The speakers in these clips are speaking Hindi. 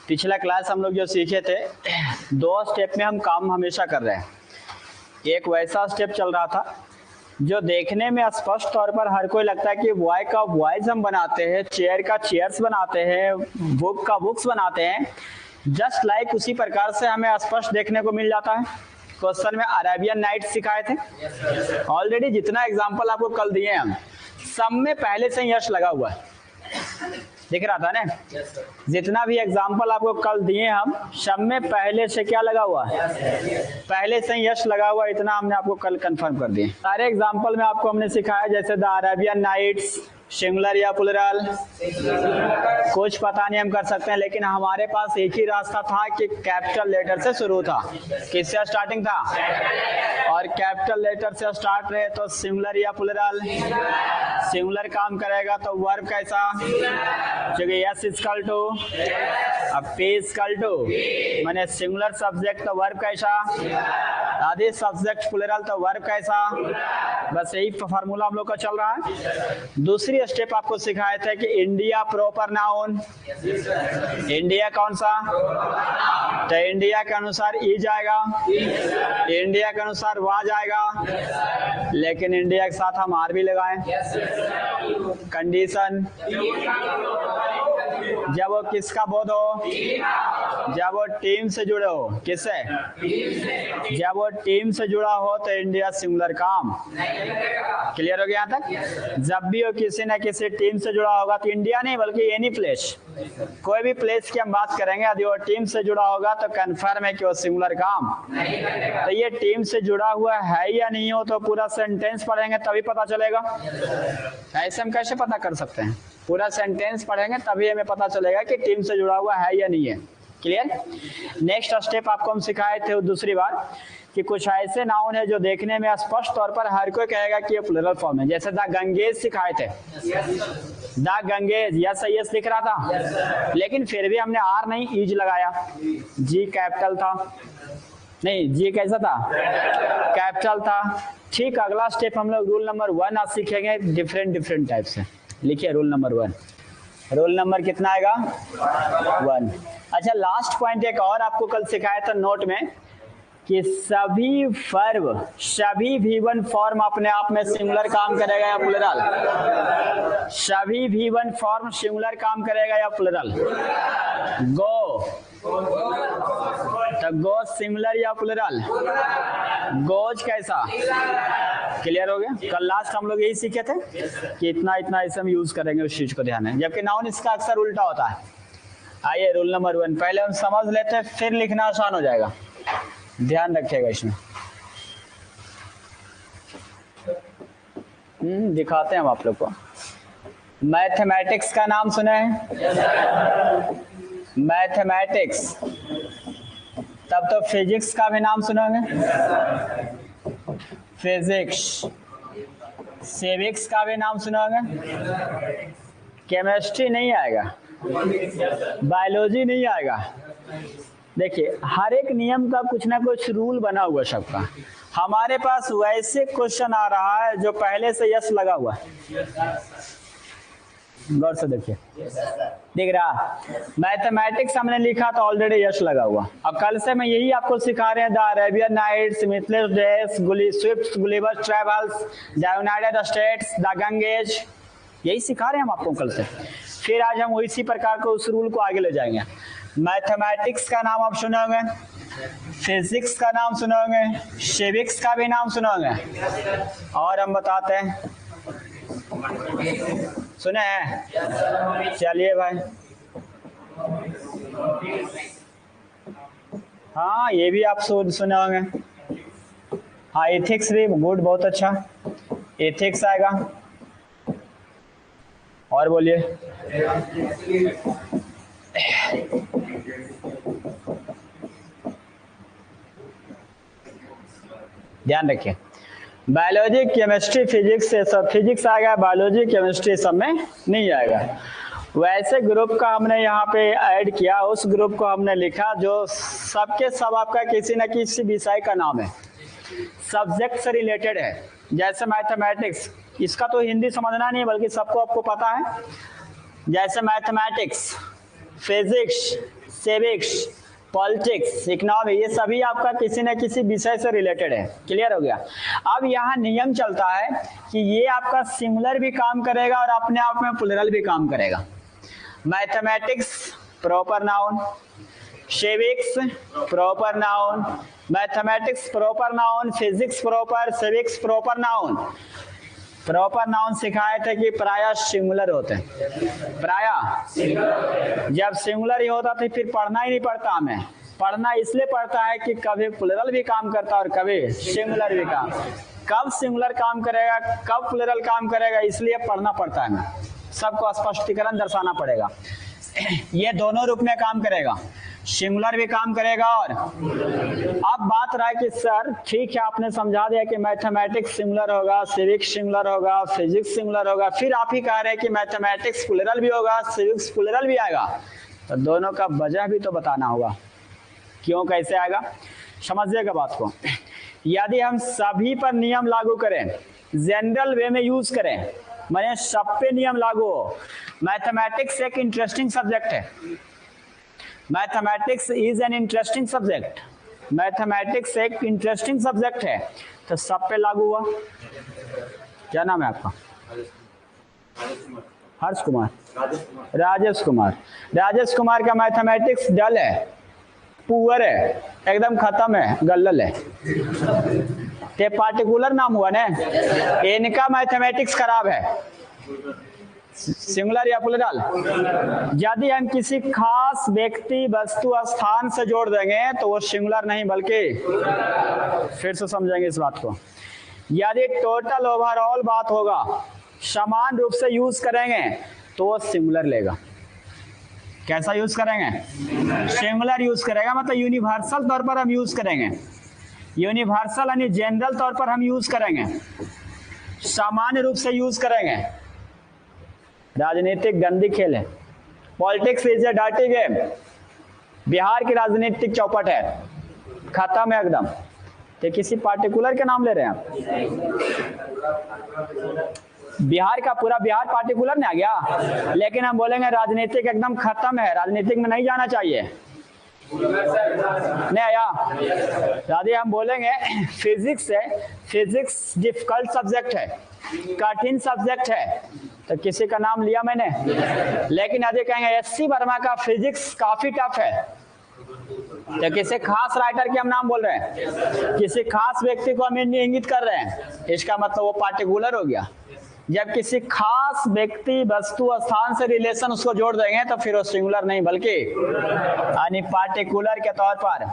पिछला क्लास हम लोग जो सीखे थे, दो स्टेप में हम काम हमेशा कर रहे हैं। एक वैसा स्टेप चल रहा था जो देखने में स्पष्ट तौर पर हर कोई लगता है कि बॉय का बॉयज हम बनाते हैं, चेयर का चेयर्स बनाते हैं, बुक का बुक्स बनाते हैं। जस्ट लाइक उसी प्रकार से हमें स्पष्ट देखने को मिल जाता है। क्वेश्चन में अरेबियन नाइट्स सिखाए थे ऑलरेडी। जितना एग्जाम्पल आपको कल दिए हम सब में पहले से यश लगा हुआ है, दिख रहा था ना? जितना भी एग्जाम्पल आपको कल दिए हम सब में पहले से क्या लगा हुआ है? पहले से यश लगा हुआ। इतना हमने आपको कल कंफर्म कर दिए। सारे एग्जाम्पल में आपको हमने सिखाया, जैसे द अरेबियन नाइट्स सिंगुलर या प्लुरल, कुछ पता नहीं हम कर सकते हैं, लेकिन हमारे पास एक ही रास्ता था कि कैपिटल लेटर से शुरू था। किससे स्टार्टिंग था? और कैपिटल लेटर से स्टार्ट रहे तो सिंगुलर या प्लुरल। सिंगुलर काम करेगा तो वर्ब कैसा? क्योंकि यस इक्वल टू अब पी इक्वल टू माने सिंगुलर सब्जेक्ट तो वर्ब कैसा? आदि सब्जेक्ट प्लुरल तो वर्ब कैसा? बस यही फार्मूला हम लोग का चल रहा है। दूसरी स्टेप आपको सिखाए थे कि इंडिया प्रॉपर नाउन। इंडिया कौन सा? तो इंडिया के अनुसार ई जाएगा, इंडिया के अनुसार वा जाएगा, लेकिन इंडिया के साथ हम आर भी लगाएं। कंडीशन जब वो किसका बोध हो? जब वो टीम से जुड़े हो। किससे? जब वो टीम से जुड़ा हो तो इंडिया सिंगुलर काम। क्लियर हो गया यहाँ तक? जब भी वो किसी न किसी टीम से जुड़ा होगा तो इंडिया नहीं बल्कि एनी प्लेस, कोई भी प्लेस की हम बात करेंगे, यदि वो टीम से जुड़ा होगा तो कंफर्म है कि वो सिंगुलर काम। तो ये टीम से जुड़ा हुआ है या नहीं हो तो पूरा सेंटेंस पढ़ेंगे तभी पता चलेगा। ऐसे हम कैसे पता कर सकते हैं? पूरा सेंटेंस पढ़ेंगे तभी हमें पता चलेगा कि टीम से जुड़ा हुआ है या नहीं है। क्लियर? नेक्स्ट स्टेप आपको हम सिखाए थे दूसरी बार कि कुछ ऐसे नाउन है जो देखने में स्पष्ट तौर पर हर कोई कहेगा कि ये प्लुरल फॉर्म है। जैसे द गंगेज सिखाए थे। द गंगेज यस यस दिख रहा था, लेकिन फिर भी हमने आर नहीं ईज लगाया। जी कैपिटल था, नहीं जी कैसा था? कैपिटल था। ठीक अगला स्टेप हम लोग रूल नंबर 1 आज सीखेंगे डिफरेंट टाइप से। लिखिए रूल नंबर 1। रोल नंबर कितना आएगा? 1। अच्छा, लास्ट पॉइंट एक और आपको कल सिखाया था नोट में कि सभी वर्ब, सभी V1 फॉर्म अपने आप में सिंगुलर काम करेगा या प्लुरल? सभी V1 फॉर्म सिंगुलर काम करेगा या प्लुरल? गो, तो गो सिंगुलर या प्लुरल? गोज कैसा? क्लियर हो गया? कल लास्ट हम लोग यही सीखे थे कि इतना इतना ऐसे हम यूज करेंगे, उस चीज को ध्यान है, जबकि नाउन इसका अक्सर उल्टा होता है। आइए रूल नंबर 1 पहले हम समझ लेते हैं, फिर लिखना आसान हो जाएगा। ध्यान रखिएगा इसमें। दिखाते हैं हम आप लोग को। मैथमेटिक्स का नाम सुने हैं? मैथमेटिक्स, तब तो फिजिक्स का भी नाम सुनोगे। फिजिक्स, सिविक्स का भी नाम सुनोगे। केमिस्ट्री नहीं आएगा, बायोलॉजी नहीं आएगा। देखिए हर एक नियम का कुछ ना कुछ रूल बना हुआ सबका। हमारे पास वैसे क्वेश्चन आ रहा है जो पहले से यस लगा हुआ है। गौर से देखिए, दिख रहा? मैथमेटिक्स हमने लिखा तो ऑलरेडी यश लगा हुआ। अब कल से मैं यही आपको सिखा रहे हैं। The Arabian Nights, mythless days, Swift, Gulliver's Travels, the United States, the Ganges, यही सिखा रहे हैं हम आपको कल से। फिर आज हम इसी प्रकार को उस रूल को आगे ले जाएंगे। मैथमेटिक्स का नाम आप सुनोगे, फिजिक्स का नाम सुनोगे, सिविक्स का भी नाम सुनोगे, और हम बताते हैं। सुने हैं? चलिए भाई, हाँ ये भी आप सुने होंगे। हाँ एथिक्स भी गुड, बहुत अच्छा। एथिक्स आएगा। और बोलिए। ध्यान रखिए, बायोलॉजी, केमिस्ट्री, फिजिक्स से सब फिजिक्स आएगा, बायोलॉजी, केमिस्ट्री सब में नहीं आएगा। वैसे ग्रुप का हमने यहाँ पे ऐड किया, उस ग्रुप को हमने लिखा जो सबके सब आपका किसी न किसी विषय का नाम है, सब्जेक्ट से रिलेटेड है। जैसे मैथमेटिक्स, इसका तो हिंदी समझना नहीं बल्कि सबको आपको पता है। जैसे mathematics, physics, civics, politics, economy, ये सभी आपका किसी न किसी विषय से रिलेटेड है। क्लियर हो गया। अब यहाँ नियम चलता है कि ये आपका सिंगुलर भी काम करेगा और अपने आप में प्लूरल भी काम करेगा। Mathematics proper noun, civics proper noun, mathematics proper noun, physics proper, civics proper noun. Proper noun सिखाए थे कि प्रायः सिंगुलर होते हैं, प्रायः जब सिंगुलर ही होता तो फिर पढ़ना ही नहीं पड़ता। हमें पढ़ना इसलिए पड़ता है कि कभी प्लूरल भी काम करता है और कभी सिंगुलर भी काम। कब सिंगुलर काम करेगा, कब प्लूरल काम करेगा, इसलिए पढ़ना पड़ता है। हमें सबको स्पष्टीकरण दर्शाना पड़ेगा। ये दोनों रूप में काम करेगा, सिंगुलर भी काम करेगा। और अब बात रहा है कि सर ठीक है आपने समझा दिया कि मैथमेटिक्स सिंगुलर होगा, सिविक्स सिंगुलर होगा, फिजिक्स सिंगुलर होगा, फिर आप ही कह रहे हैं कि मैथमेटिक्स प्लूरल भी होगा, सिविक्स प्लूरल भी आएगा, तो दोनों का वजह भी तो बताना होगा, क्यों कैसे आएगा। समझिएगा बात को। यदि हम सभी पर नियम लागू करें, जनरल वे में यूज करें, माने सब पे नियम लागू हो। मैथमेटिक्स एक इंटरेस्टिंग सब्जेक्ट है, mathematics is an interesting subject, mathematics एक इंटरेस्टिंग सब्जेक्ट है, तो सब पे लागू हुआ। क्या नाम है आपका? हर्ष कुमार, राजेश कुमार। राजेश कुमार का मैथमेटिक्स डल है, पुअर है, एकदम खत्म है, गल्लल है। ते पार्टिकुलर नाम हुआ ना, इनका मैथमेटिक्स खराब है, सिंगुलर या प्लूरल। यदि हम किसी खास व्यक्ति, वस्तु, स्थान से जोड़ देंगे तो वो सिंगुलर नहीं बल्कि, फिर से समझेंगे इस बात को। यदि टोटल ओवरऑल बात होगा, समान रूप से यूज करेंगे तो वो सिंगुलर लेगा। कैसा यूज करेंगे? सिंगुलर यूज करेगा, मतलब यूनिवर्सल तौर पर हम यूज करेंगे, यूनिवर्सल यानी जनरल तौर पर हम यूज करेंगे, सामान्य रूप से यूज करेंगे। राजनीतिक गंदी खेल है, politics is a dirty game. Bihar की राजनीतिक चौपट है, खत्म है एकदम। तो किसी पार्टिकुलर के नाम ले रहे हैं आप? बिहार का पूरा बिहार पार्टिकुलर में आ गया, लेकिन हम बोलेंगे राजनीतिक एकदम खत्म है, राजनीतिक में नहीं जाना चाहिए, नहीं आया। यदि हम बोलेंगे फिजिक्स है, फिजिक्स डिफिकल्ट सब्जेक्ट है, कठिन सब्जेक्ट है, तो किसी का नाम लिया मैंने। लेकिन यदि कहेंगे एससी वर्मा का फिजिक्स काफी टफ है, तो किसी खास राइटर के हम नाम बोल रहे हैं, किसी खास व्यक्ति को हम इंगित कर रहे हैं, इसका मतलब वो पार्टिकुलर हो गया। जब किसी खास व्यक्ति, वस्तु, स्थान से रिलेशन उसको जोड़ देंगे तो फिर वो सिंगुलर नहीं बल्कि यानी पार्टिकुलर के तौर पर,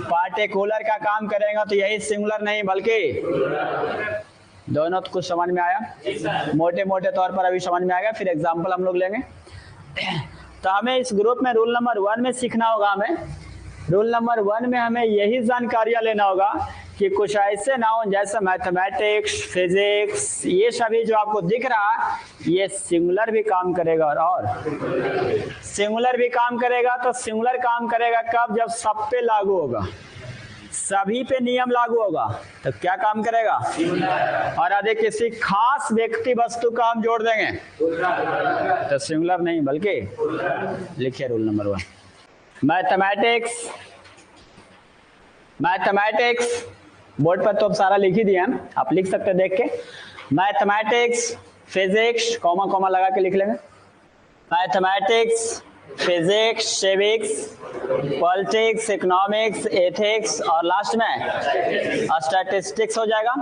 पार्टिकुलर का काम करेगा तो यही सिंगुलर नहीं बल्कि। दोनों तो कुछ समझ में आया, मोटे मोटे तौर पर अभी समझ में आएगा, फिर एग्जाम्पल हम लोग लेंगे। तो हमें इस ग्रुप में रूल नंबर 1 में सीखना होगा। हमें रूल नंबर 1 में हमें यही जानकारियां लेना होगा कि कुछ ऐसे नाउन जैसे मैथमेटिक्स, फिजिक्स, ये सभी जो आपको दिख रहा है ये सिंगुलर भी काम करेगा। और सिंगुलर भी काम करेगा तो सिंगुलर काम करेगा कब? जब सब पे लागू होगा, सभी पे नियम लागू होगा, तो क्या काम करेगा? और यदि किसी खास व्यक्ति, वस्तु का हम जोड़ देंगे तो सिंगुलर नहीं बल्कि। लिखिए rule number 1। Mathematics, mathematics board पर तो अब सारा लिख ही दिया है, आप लिख सकते हैं देख के। मैथमेटिक्स, फिजिक्स, कॉमा कॉमा लगा के लिख लेंगे। Mathematics, physics, civics, politics, economics, ethics और लास्ट में स्टैटिस्टिक्स हो जाएगा।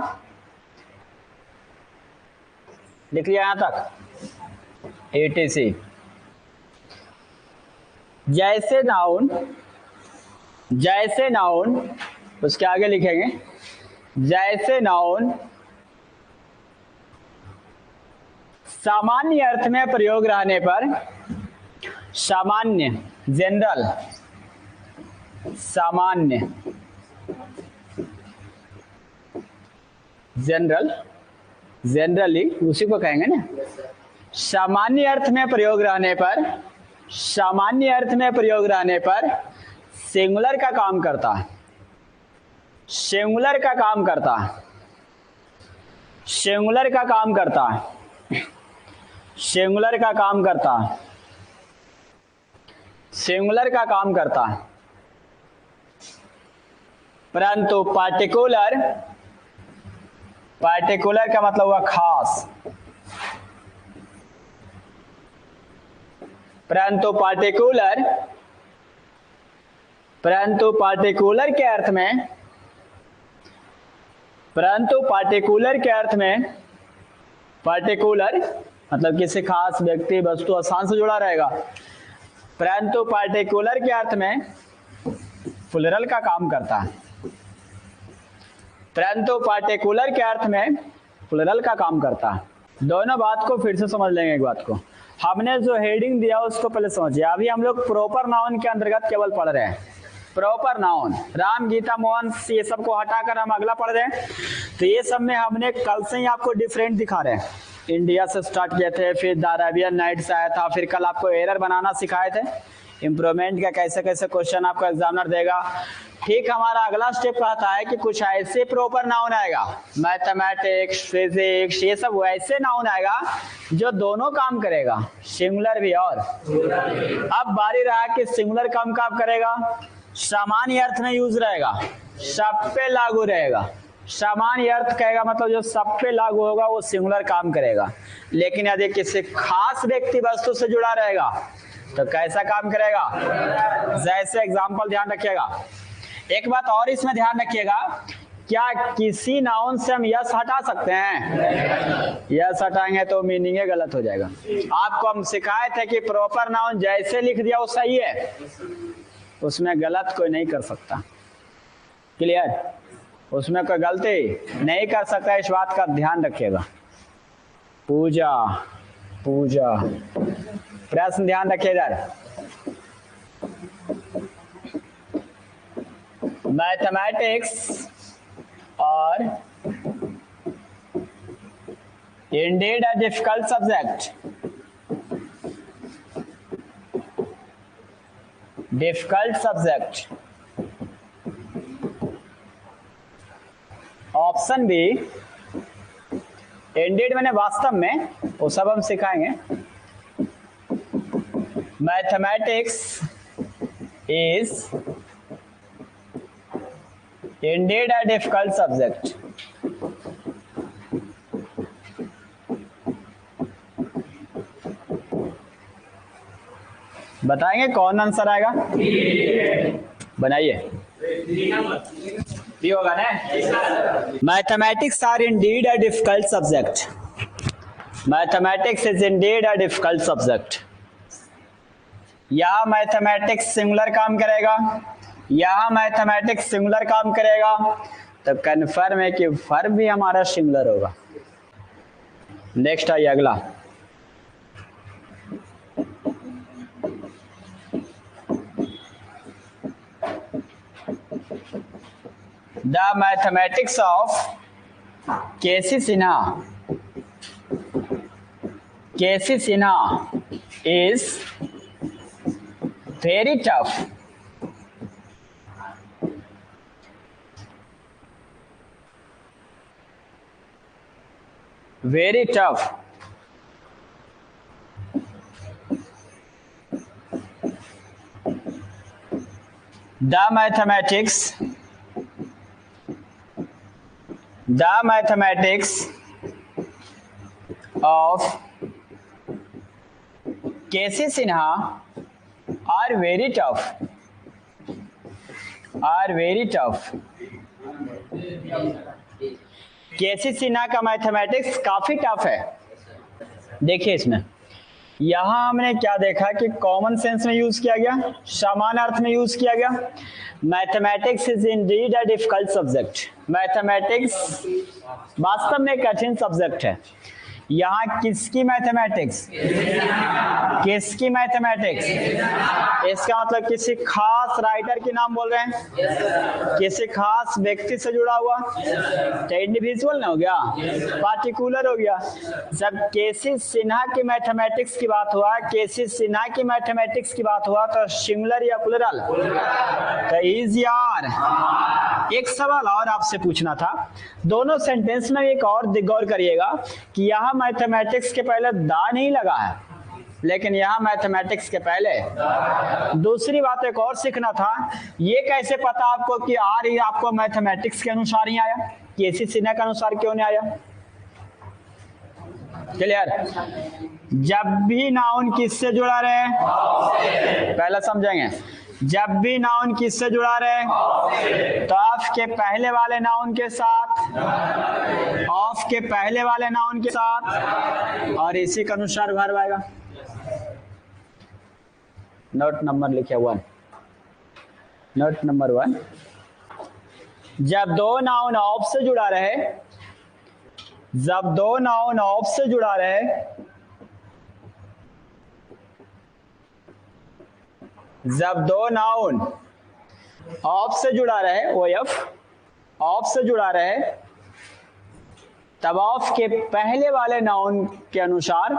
लिख लिया यहां तक? ETC। जैसे नाउन, जैसे नाउन, उसके आगे लिखेंगे जैसे नाउन सामान्य अर्थ में प्रयोग रहने पर, सामान्य, जनरल, सामान्य, जनरल, जनरली उसी को कहेंगे ना। सामान्य अर्थ में प्रयोग रहने पर, सामान्य अर्थ में प्रयोग रहने पर सिंगुलर का काम करता है, सिंगुलर का काम करता है, सिंगुलर का काम करता है, सिंगुलर का काम करता है, सिंगुलर का काम करता है, परंतु पार्टिकुलर, पार्टिकुलर का मतलब हुआ खास, परंतु पार्टिकुलर, परंतु पार्टिकुलर के अर्थ में, परंतु पार्टिकुलर के अर्थ में, पार्टिकुलर मतलब किसी खास व्यक्ति वस्तु स्थान से जुड़ा रहेगा, परंतु पार्टिकुलर के अर्थ में प्लूरल का काम करता है, परंतु पार्टिकुलर के अर्थ में प्लूरल का काम करता है। दोनों बात को फिर से समझ लेंगे। एक बात को हमने जो हेडिंग दिया उसको पहले समझिए। अभी हम लोग प्रॉपर नाउन के अंतर्गत केवल पढ़ रहे हैं। प्रॉपर नाउन राम, गीता, मोहन, ये सब को हटाकर हम अगला पढ़ रहे हैं। तो ये सब में हमने कल से ही आपको डिफरेंट दिखा रहे हैं। इंडिया से स्टार्ट किए थे, फिर द अरेबियन नाइट्स आया था, फिर कल आपको एरर बनाना सिखाए थे, इम्प्रूवमेंट का कैसे कैसे क्वेश्चन आपको एग्जामिनर देगा। ठीक हमारा अगला स्टेप कहता है कि कुछ ऐसे प्रॉपर नाउन आएगा, मैथमेटिक्स, फिजिक्स, ये सब वैसे नाउन आएगा जो दोनों काम करेगा, सिंगुलर भी और। अब बारी रहा कि सिंगुलर काम कब करेगा, सामान्य अर्थ में यूज रहेगा, सब पे लागू रहेगा। सामान्य अर्थ कहेगा मतलब जो सब पे लागू होगा वो सिंगुलर काम करेगा। लेकिन यदि किसी खास व्यक्ति वस्तु से जुड़ा रहेगा तो कैसा काम करेगा, जैसे एग्जाम्पल ध्यान रखिएगा। एक बात और इसमें ध्यान रखिएगा, क्या किसी नाउन से हम यस हटा सकते हैं? यस हटाएंगे तो मीनिंग गलत हो जाएगा। आपको हम सिखाए थे कि प्रॉपर नाउन जैसे लिख दिया वो सही है, उसमें गलत कोई नहीं कर सकता। क्लियर? उसमें कोई गलती नहीं कर सकता, इस बात का ध्यान रखिएगा। पूजा, पूजा, प्रश्न ध्यान रखिए इधर। मैथमेटिक्स और indeed a difficult subject, difficult subject. Option B, indeed मैंने वास्तव में, वो सब हम सिखाएंगे। Mathematics is indeed a difficult subject. बताएंगे कौन आंसर आएगा? बनाइए, होगा ना। Mathematics are indeed a difficult subject. Mathematics is indeed a difficult subject. यहां मैथमेटिक्स सिंगुलर काम करेगा, यहां मैथमेटिक्स सिंगुलर काम करेगा, तो कन्फर्म है कि वर्ब भी हमारा सिंगुलर होगा। नेक्स्ट आइए अगला। The mathematics of K.C. Sinha, K.C. Sinha is very tough. Very tough. The mathematics of K.C. Sinha are very tough. Are very tough. K.C. Sinha का मैथमेटिक्स काफी टफ है। देखिए इसमें यहां हमने क्या देखा कि कॉमन सेंस में यूज किया गया, सामान्य अर्थ में यूज किया गया। Mathematics is indeed a difficult subject. Mathematics वास्तव में कठिन सब्जेक्ट है। यहाँ किसकी मैथमेटिक्स, किसकी मैथमेटिक्स? इसका मतलब किसी खास राइटर के नाम बोल रहे हैं, किसी खास व्यक्ति से जुड़ा हुआ, तो इंडिविजुअल ना हो गया, पार्टिकुलर हो गया। जब के.सी. सिन्हा की मैथमेटिक्स की बात हुआ, के.सी. सिन्हा की मैथमेटिक्स की बात हुआ, तो सिंगुलर या प्लूरल? तो इज यार। एक सवाल और आपसे पूछना था, दोनों सेंटेंस में एक और गौर करिएगा कि यहाँ मैथमेटिक्स के पहले दा नहीं लगा है, लेकिन यहाँ मैथमेटिक्स के पहले। दूसरी बात एक और सीखना था, ये कैसे पता आपको कि आर ही आपको मैथमेटिक्स के अनुसार ही आया, केसी सिन्हा के अनुसार क्यों नहीं आया? क्लियर? जब भी नाउन किससे जुड़ा रहे, पहला समझेंगे, जब भी नाउन किससे जुड़ा रहे तो ऑफ के पहले वाले नाउन के साथ, ऑफ के पहले वाले नाउन के साथ, और इसी के अनुसार वर्ब आएगा। नोट नंबर लिखे 1, नोट नंबर 1, जब दो नाउन ऑफ से जुड़ा रहे, जब दो नाउन ऑफ से जुड़ा रहे, जब दो नाउन ऑफ से जुड़ा रहे, ओएफ ऑफ से जुड़ा रहे, तब ऑफ के पहले वाले नाउन के अनुसार,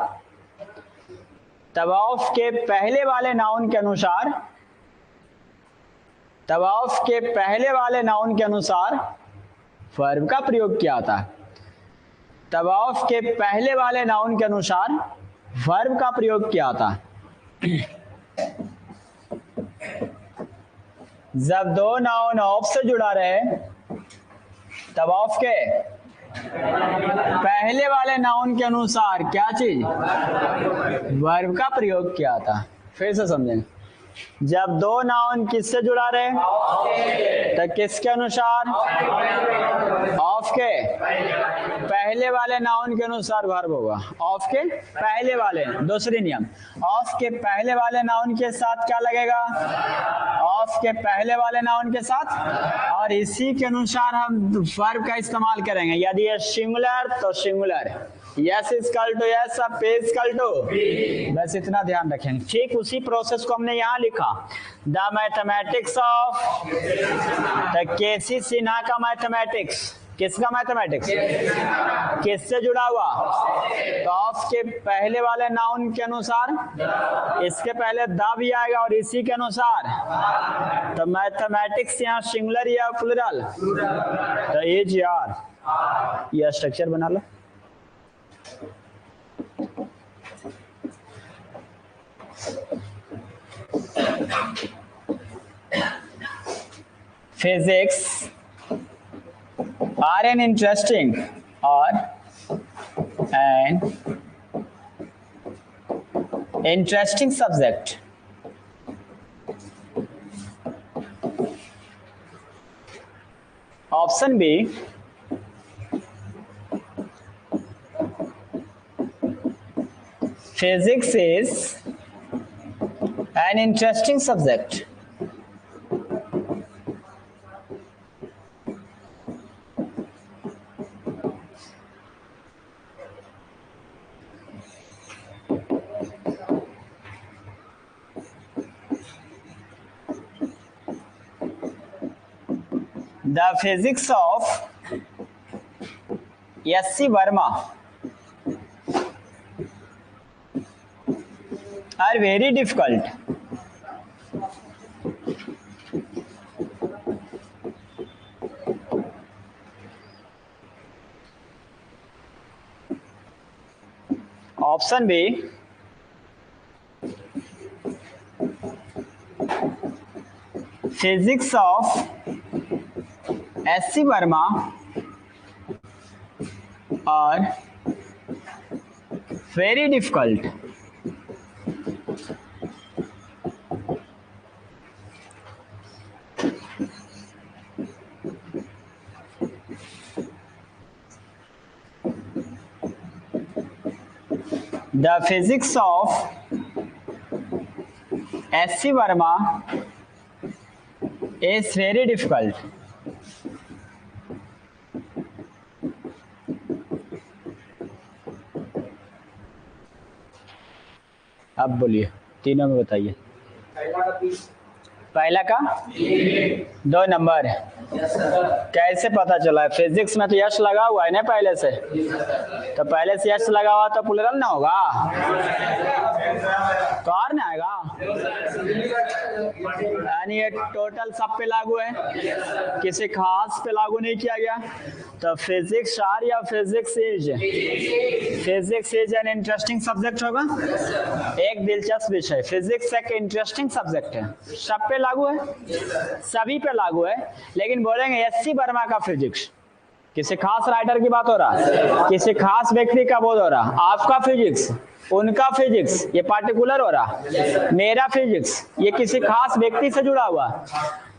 तब ऑफ के पहले वाले नाउन के अनुसार, तब ऑफ के पहले वाले नाउन के अनुसार वर्ब का प्रयोग किया था। तब ऑफ के पहले वाले नाउन के अनुसार वर्ब का प्रयोग किया था। जब दो नाउन ऑफ से जुड़ा रहे तब ऑफ के पहले वाले नाउन के अनुसार क्या चीज, वर्ब का प्रयोग किया था। फिर से समझेंगे, जब दो नाउन किससे जुड़ा रहे तो किसके अनुसार, ऑफ के पहले वाले नाउन के अनुसार वर्ब होगा। ऑफ के पहले वाले, दूसरी नियम, ऑफ के पहले वाले नाउन के साथ क्या लगेगा, ऑफ के पहले वाले नाउन के साथ, और इसी के अनुसार हम वर्ब का इस्तेमाल करेंगे। यदि ये सिंगुलर तो singular, S equal to S, P equal to, बस इतना ध्यान रखेंगे। ठीक उसी प्रोसेस को हमने यहाँ लिखा, द मैथमेटिक्स ऑफ, केसी सिन्हा का मैथमेटिक्स, किसका मैथमेटिक्स, किससे जुड़ा हुआ, तो ऑफ के पहले वाले नाउन के अनुसार, इसके पहले द भी आएगा और इसी के अनुसार, तो मैथमेटिक्स यहाँ सिंगुलर या प्लुरल, तो एज यार यह स्ट्रक्चर बना लो। Physics are an interesting or an interesting subject. Option B, physics is an interesting subject. The physics of S.C. Verma are very difficult. Option B, physics of S.C. Verma are very difficult. The physics of S.C. Verma is very difficult. अब बोलिए, तीनों में बताइए। पहला का 2 नंबर कैसे पता चला है? फिजिक्स में तो यश लगा हुआ है ना पहले से, तो पहले से यश लगा हुआ तो प्लुरल ना होगा, कार ना आएगा। यानी ये टोटल सब पे लागू है, किसी खास पे लागू नहीं किया गया। तो फिजिक्स आर या physics is, physics is an interesting subject होगा, एक दिलचस्प विषय। फिजिक्स एक इंटरेस्टिंग सब्जेक्ट है, सब पे लागू है, सभी पे लागू है। लेकिन बोलेंगे एस.सी. वर्मा का फिजिक्स, किसी खास राइटर की बात हो रहा, किसी खास व्यक्ति का बोध हो रहा। आपका फिजिक्स, उनका फिजिक्स, ये पार्टिकुलर हो रहा। मेरा फिजिक्स, ये किसी खास व्यक्ति से जुड़ा हुआ।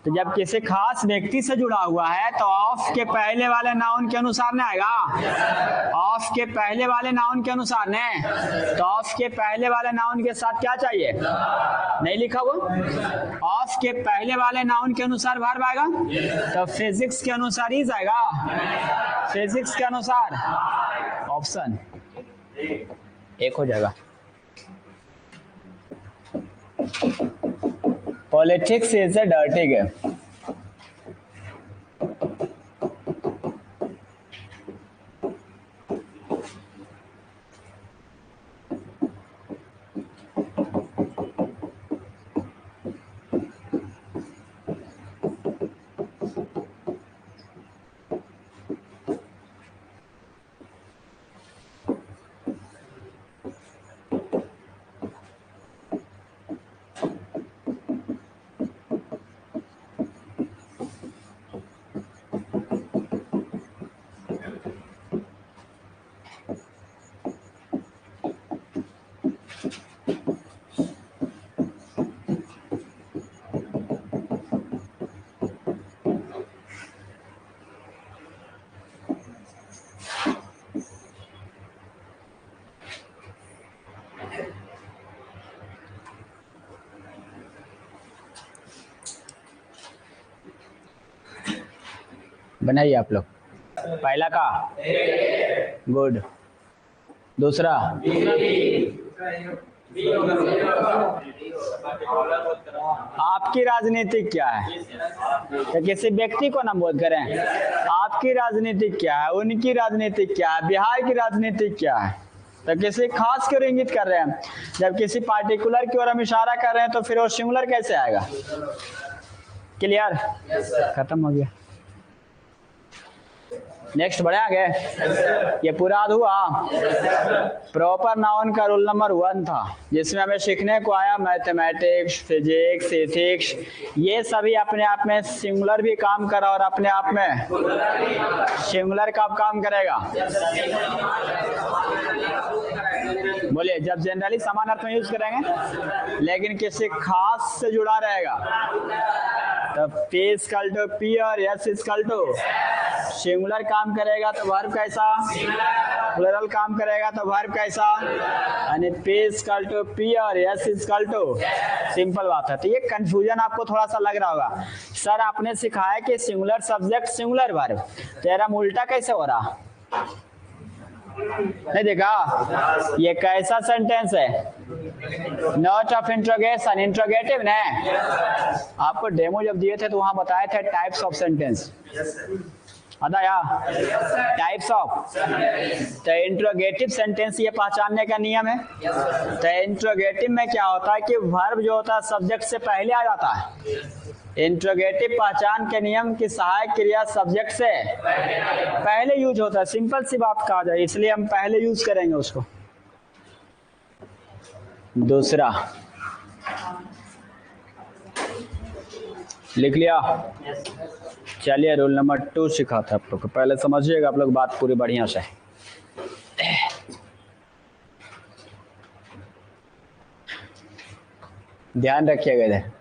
तो जब किसी खास व्यक्ति से जुड़ा हुआ है तो ऑफ के पहले वाले नाउन के अनुसार नहीं आएगा, ऑफ के पहले वाले नाउन के अनुसार नहीं। तो ऑफ के पहले वाले नाउन के साथ क्या चाहिए, नहीं लिखा हुआ, ऑफ के पहले वाले नाउन के अनुसार वर्ब आएगा। तो फिजिक्स के अनुसार ही जाएगा, फिजिक्स के अनुसार ऑप्शन एक हो जाएगा। Politics is a dirty game. बनाइए आप लोग। पहला का गुड, दूसरा आपकी राजनीति क्या है, तो किसी व्यक्ति को नाम बोध करें। आपकी राजनीति क्या है, उनकी राजनीति क्या है, बिहार की राजनीति क्या है, तो किसी खास की ओर इंगित कर रहे हैं। जब किसी पार्टिकुलर की ओर हम इशारा कर रहे हैं तो फिर वो सिंगुलर कैसे आएगा। क्लियर, खत्म हो गया। नेक्स्ट बढ़े आगे, ये पूरा हुआ। प्रॉपर नाउन का रूल नंबर 1 था, जिसमें हमें सीखने को आया मैथमेटिक्स, फिजिक्स, एथिक्स, ये सभी अपने आप में सिंगुलर भी काम कर रहा और अपने आप में सिंगुलर कब काम करेगा। बोलिए, जब जनरली समान अर्थ में यूज करेंगे लेकिन किसी खास से जुड़ा रहेगा। तो P इक्वल टू P और S इक्वल टू सिंगुलर काम करेगा तो वर्ब कैसा, प्लुरल काम करेगा तो वर्ब कैसा, यानी P इक्वल टू P और S इक्वल टू। सिंपल बात है। तो ये कंफ्यूजन आपको थोड़ा सा लग रहा होगा, सर आपने सिखाया कि सिंगुलर सब्जेक्ट सिंगुलर वर्ब, तेरा उल्टा कैसे हो रहा, नहीं देखा। ये कैसा सेंटेंस है, नॉट ऑफ इंट्रोगेशन, इंट्रोगेटिव ने। आपको डेमो जब दिए थे तो वहां बताए थे टाइप्स ऑफ सेंटेंस, बताया टाइप्स ऑफ। तो इंट्रोगेटिव सेंटेंस ये पहचानने का नियम है। तो इंट्रोगेटिव में क्या होता है कि वर्ब जो होता है सब्जेक्ट से पहले आ जाता है। इंट्रोगेटिव पहचान के नियम की सहायक क्रिया सब्जेक्ट से पहले यूज होता है। सिंपल सी बात कहा जाए, इसलिए हम पहले यूज करेंगे उसको। दूसरा लिख लिया, चलिए रोल नंबर 2 सिखा था आप लोग को, पहले समझिएगा आप लोग बात पूरी बढ़िया से। ध्यान रखिएगा इधर।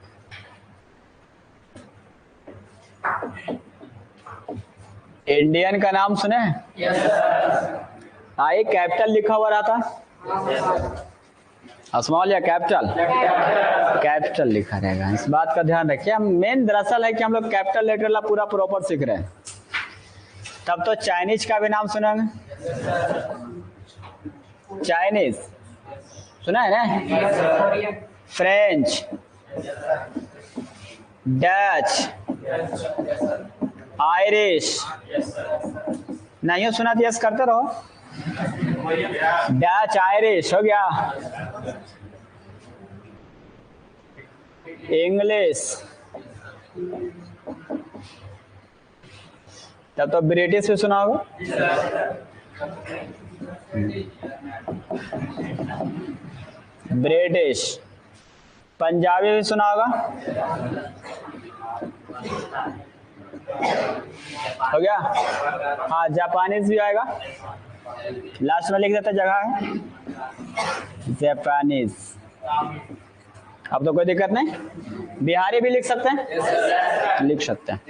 इंडियन का नाम सुने? आई कैपिटल लिखा हुआ रहता, स्मॉल या कैपिटल? कैपिटल लिखा रहेगा, इस बात का ध्यान रखिए। हम मेन दरअसल है कि हम लोग कैपिटल लेटर ला पूरा प्रॉपर सीख रहे हैं। तब तो चाइनीज का भी नाम सुनेंगे, चाइनीज सुना है ना, फ्रेंच, डच, आयरिश, नहीं हो सुना तो यस करते रहो। डच, आयरिश हो गया, इंग्लिश, तब तो ब्रिटिश भी सुना होगा। ब्रिटिश, पंजाबी भी सुना होगा। हो गया। हाँ, जापानीज भी आएगा, लास्ट में लिख देते जगह है जापानीज। अब तो कोई दिक्कत नहीं, बिहारी भी लिख सकते हैं, लिख सकते हैं।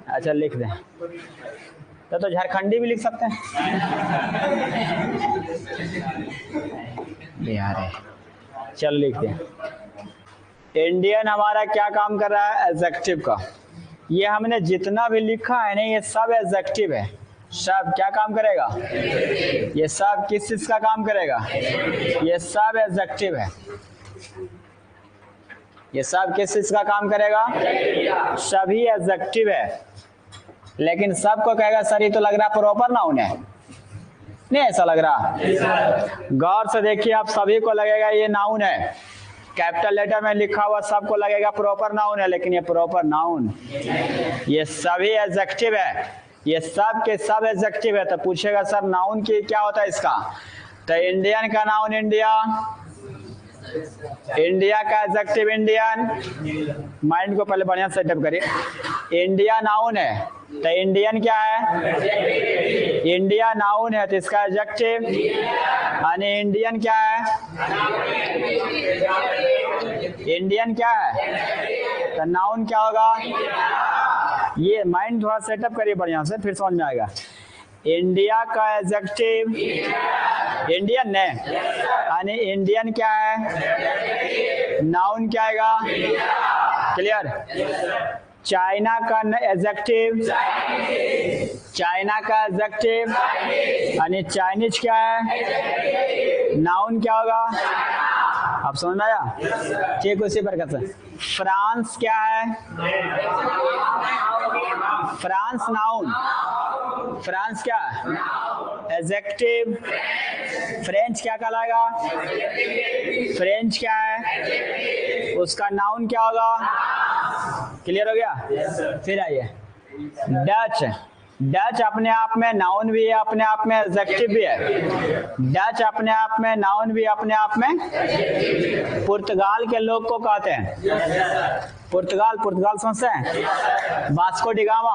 अच्छा लिख दें, तो झारखंडी भी लिख सकते हैं, बिहारी। चल लिख दें। इंडियन हमारा क्या काम कर रहा है? एडजेक्टिव का। ये हमने जितना भी लिखा है ना, ये सब एडजेक्टिव है। सब क्या काम करेगा? ये सब किस चीज का काम करेगा? ये सब एडजेक्टिव है। ये सब किस चीज का काम करेगा? सभी एडजेक्टिव है। लेकिन सबको कहेगा सर ये तो लग रहा प्रॉपर नाउन है, नहीं ऐसा लग रहा? गौर से देखिए, आप सभी को लगेगा ये नाउन है। कैपिटल लेटर में लिखा हुआ सबको लगेगा प्रॉपर नाउन है, लेकिन ये प्रॉपर नाउन, ये सभी एडजेक्टिव है। ये सब के सब एडजेक्टिव है। तो पूछेगा सर नाउन की क्या होता है इसका? तो इंडियन का नाउन इंडिया, इंडिया का एडजेक्टिव इंडियन। माइंड को पहले बढ़िया सेटअप करिए। इंडिया नाउन है, तो इंडियन क्या है? इंडिया नाउन है, तो इसका एडजेक्टिव यानी इंडियन क्या है? इंडियन क्या है? तो नाउन क्या होगा? ये माइंड थोड़ा सेटअप करिए बढ़िया से, फिर समझ में आएगा। इंडिया का एडजेक्टिव इंडियन ने, यानी इंडियन क्या है? नाउन क्या आएगा? क्लियर? चाइना का एडजेक्टिव, चाइना का एडजेक्टिव यानी चाइनीज क्या है? नाउन क्या होगा? आप समझ में आया? ठीक, उसी प्रकार से फ्रांस क्या है? फ्रांस नाउन, फ्रांस क्या है? एडजेक्टिव। फ्रेंच क्या कहलाएगा? फ्रेंच क्या है? उसका नाउन क्या होगा? क्लियर हो गया? फिर आइए डच। डच अपने आप में नाउन भी है, अपने आप में एडजेक्टिव भी है। डच अपने आप में नाउन भी, अपने आप में। पुर्तगाल के लोग को कहते हैं पुर्तगाल, पुर्तगाल समझते हैं? वास्को डी गामा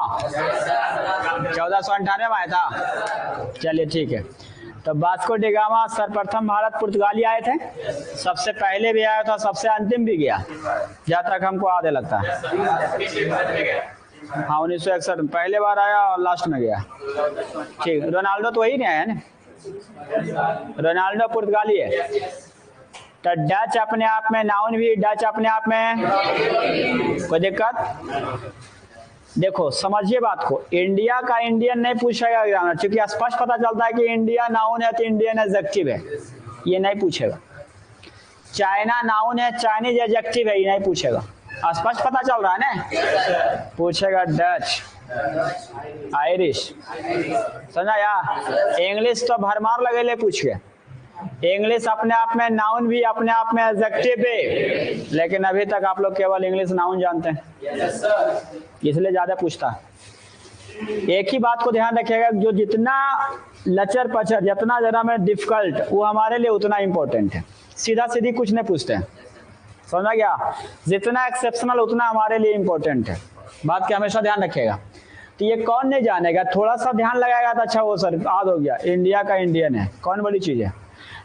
1498 में आया था। चलिए ठीक है, तो वास्को डी गामा सर्वप्रथम भारत पुर्तगाली आए थे, सबसे पहले भी आया था, सबसे अंतिम भी गया, जहाँ तक हमको आधे लगता है। हाँ 1961 पहले बार आया और लास्ट में गया। ठीक, रोनाल्डो तो वही नहीं आया ना, रोनाल्डो पुर्तगाली है। तो डच अपने आप में नाउन भी, डच अपने आप में कोई दिक्कत? देखो समझिए बात को, इंडिया का इंडियन नहीं पूछेगा एग्जामिनर, क्योंकि स्पष्ट पता चलता है कि इंडिया नाउन है तो इंडियन एडजेक्टिव है, ये नहीं पूछेगा। चाइना नाउन है, चाइनीज एडजेक्टिव है, ये नहीं पूछेगा। स्पष्ट पता चल रहा है ना? पूछेगा डच, आयरिश, समझा यार? इंग्लिश तो भरमार लगेले पूछ के। इंग्लिश अपने आप में नाउन भी, अपने आप में एडजेक्टिव भी, लेकिन अभी तक आप लोग केवल इंग्लिश नाउन जानते हैं, इसलिए ज्यादा पूछता है। एक ही बात को ध्यान रखिएगा, जो जितना लचर पचर, जितना जरा में डिफिकल्ट, वो हमारे लिए उतना इंपॉर्टेंट है। सीधा सीधी कुछ नहीं पूछते हैं, समझा गया? जितना एक्सेप्शनल उतना हमारे लिए इंपॉर्टेंट है, बात का हमेशा ध्यान रखिएगा। तो ये कौन नहीं जानेगा, थोड़ा सा ध्यान लगाएगा तो अच्छा, वो सर याद हो गया, इंडिया का इंडियन है, कौन बड़ी चीज है।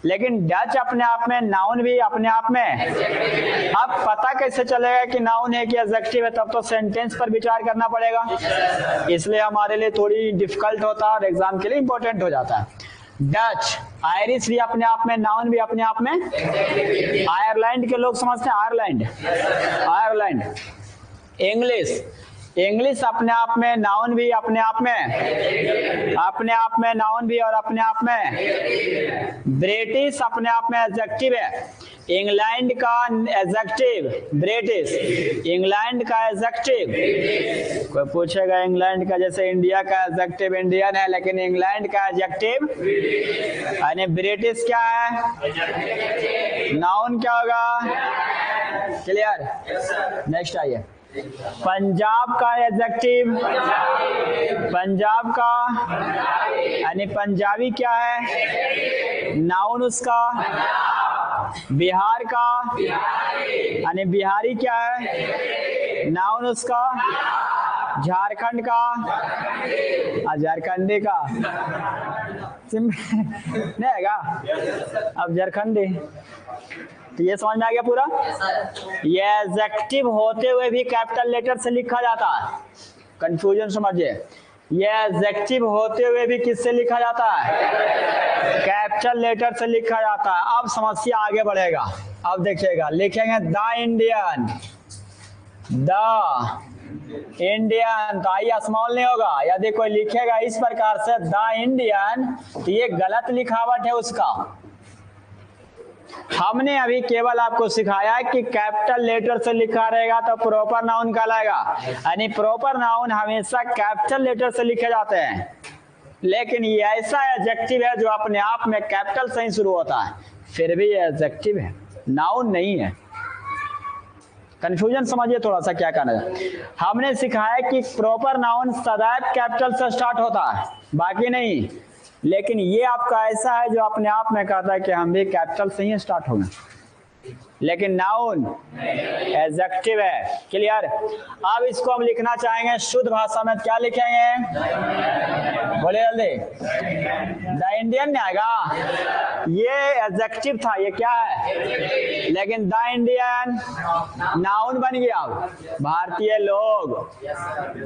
लेकिन डच अपने आप में नाउन भी, अपने आप में। अब पता कैसे चलेगा कि नाउन है कि एडजेक्टिव है? तब तो सेंटेंस पर विचार करना पड़ेगा, इसलिए हमारे लिए थोड़ी डिफिकल्ट होता है और एग्जाम के लिए इंपॉर्टेंट हो जाता है। डच, आयरिश भी अपने आप में, नाउन भी अपने आप में। आयरलैंड के लोग समझते हैं आयरलैंड, आयरलैंड। इंग्लिश, इंग्लिश अपने आप में, नाउन भी अपने आप में नाउन भी और अपने आप में। ब्रिटिश अपने आप में एडजेक्टिव है। इंग्लैंड का एडजेक्टिव ब्रिटिश, इंग्लैंड का एडजेक्टिव। कोई पूछेगा इंग्लैंड का, जैसे इंडिया का एडजेक्टिव इंडियन है, लेकिन इंग्लैंड का एडजेक्टिव यानी ब्रिटिश क्या है, नाउन क्या होगा। क्लियर? नेक्स्ट आइए। पंजाब का एडजेक्टिव, पंजाब का यानी पंजाबी क्या है, नाउन उसका। बिहार का यानी बिहारी क्या है, नाउन उसका। झारखंड का, झारखंडी का नहीं आएगा अब, झारखंडी। तो ये समझ में आ गया पूरा। ये एडजेक्टिव होते हुए भी कैपिटल लेटर से लिखा जाता है, कंफ्यूजन समझिए। ये एडजेक्टिव होते हुए भी किससे लिखा जाता है, कैपिटल लेटर से लिखा जाता है। अब समस्या आगे बढ़ेगा। अब देखिएगा, लिखेंगे द इंडियन, द इंडियन, तो आई स्मॉल नहीं होगा। यदि कोई लिखेगा इस प्रकार से द इंडियन, तो ये गलत लिखावट है उसका। हमने अभी केवल आपको सिखाया है कि कैपिटल लेटर से लिखा रहेगा तो प्रॉपर नाउन कहलाएगा, यानी प्रॉपर नाउन हमेशा कैपिटल लेटर से लिखे जाते हैं। लेकिन ये ऐसा एडजेक्टिव है जो अपने आप में कैपिटल से ही शुरू होता है, फिर भी ये एडजेक्टिव है, नाउन नहीं है। कंफ्यूजन समझिए थोड़ा सा क्या कहना है। हमने सिखाया कि प्रॉपर नाउन सदैव कैपिटल से स्टार्ट होता है, बाकी नहीं। लेकिन ये आपका ऐसा है जो अपने आप में कहता है कि हम भी कैपिटल से ही स्टार्ट होंगे, लेकिन नाउन एडजेक्टिव है। क्लियर? अब इसको हम लिखना चाहेंगे शुद्ध भाषा में, क्या लिखेंगे, बोले जल्दी। द इंडियन नहीं आएगा, ये एडजेक्टिव था, ये क्या है, लेकिन द इंडियन नाउन बन गया। भारतीय लोग,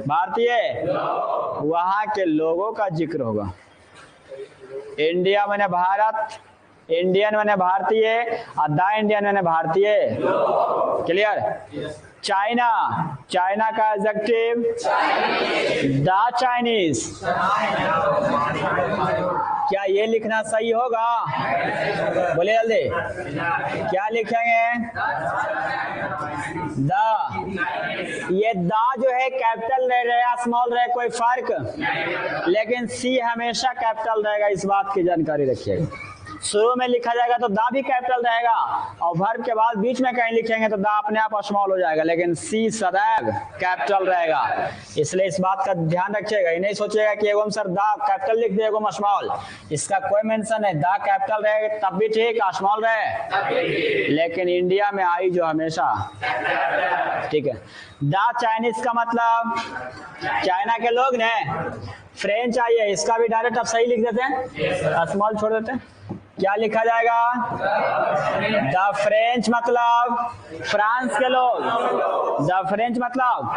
भारतीय वहां के लोगों का जिक्र होगा। इंडिया मैंने भारत, इंडियन मैंने भारतीय, और द इंडियन मैंने भारतीय। क्लियर? चाइना, चाइना का एडजेक्टिव द चाइनीज। क्या ये लिखना सही होगा, बोले जल्दी। क्या लिखेंगे, द। ये द जो है कैपिटल रहे या स्मॉल रहे कोई फर्क, लेकिन सी हमेशा कैपिटल रहेगा, इस बात की जानकारी रखिएगा। शुरू में लिखा जाएगा तो दा भी कैपिटल रहेगा, और वर्ब के बाद बीच में कहीं लिखेंगे तो दा अपने आप स्मॉल हो जाएगा, लेकिन सी सदैव कैपिटल रहेगा। इसलिए इस बात का ध्यान रखिएगा। ये नहीं सोचिएगा कि एगो सर दा कैपिटल लिख दिए एगो स्मॉल, इसका कोई मेंशन है। दा कैपिटल रहे तब भी ठीक, स्मॉल रहे, लेकिन इंडिया में आई जो हमेशा ठीक है। द चाइनीज का मतलब चाइना के लोग ने। फ्रेंच आइए, इसका भी डायरेक्ट आप सही लिख देते हैं, स्मॉल छोड़ देते हैं। क्या लिखा जाएगा, द फ्रेंच मतलब फ्रांस के लोग, द फ्रेंच मतलब,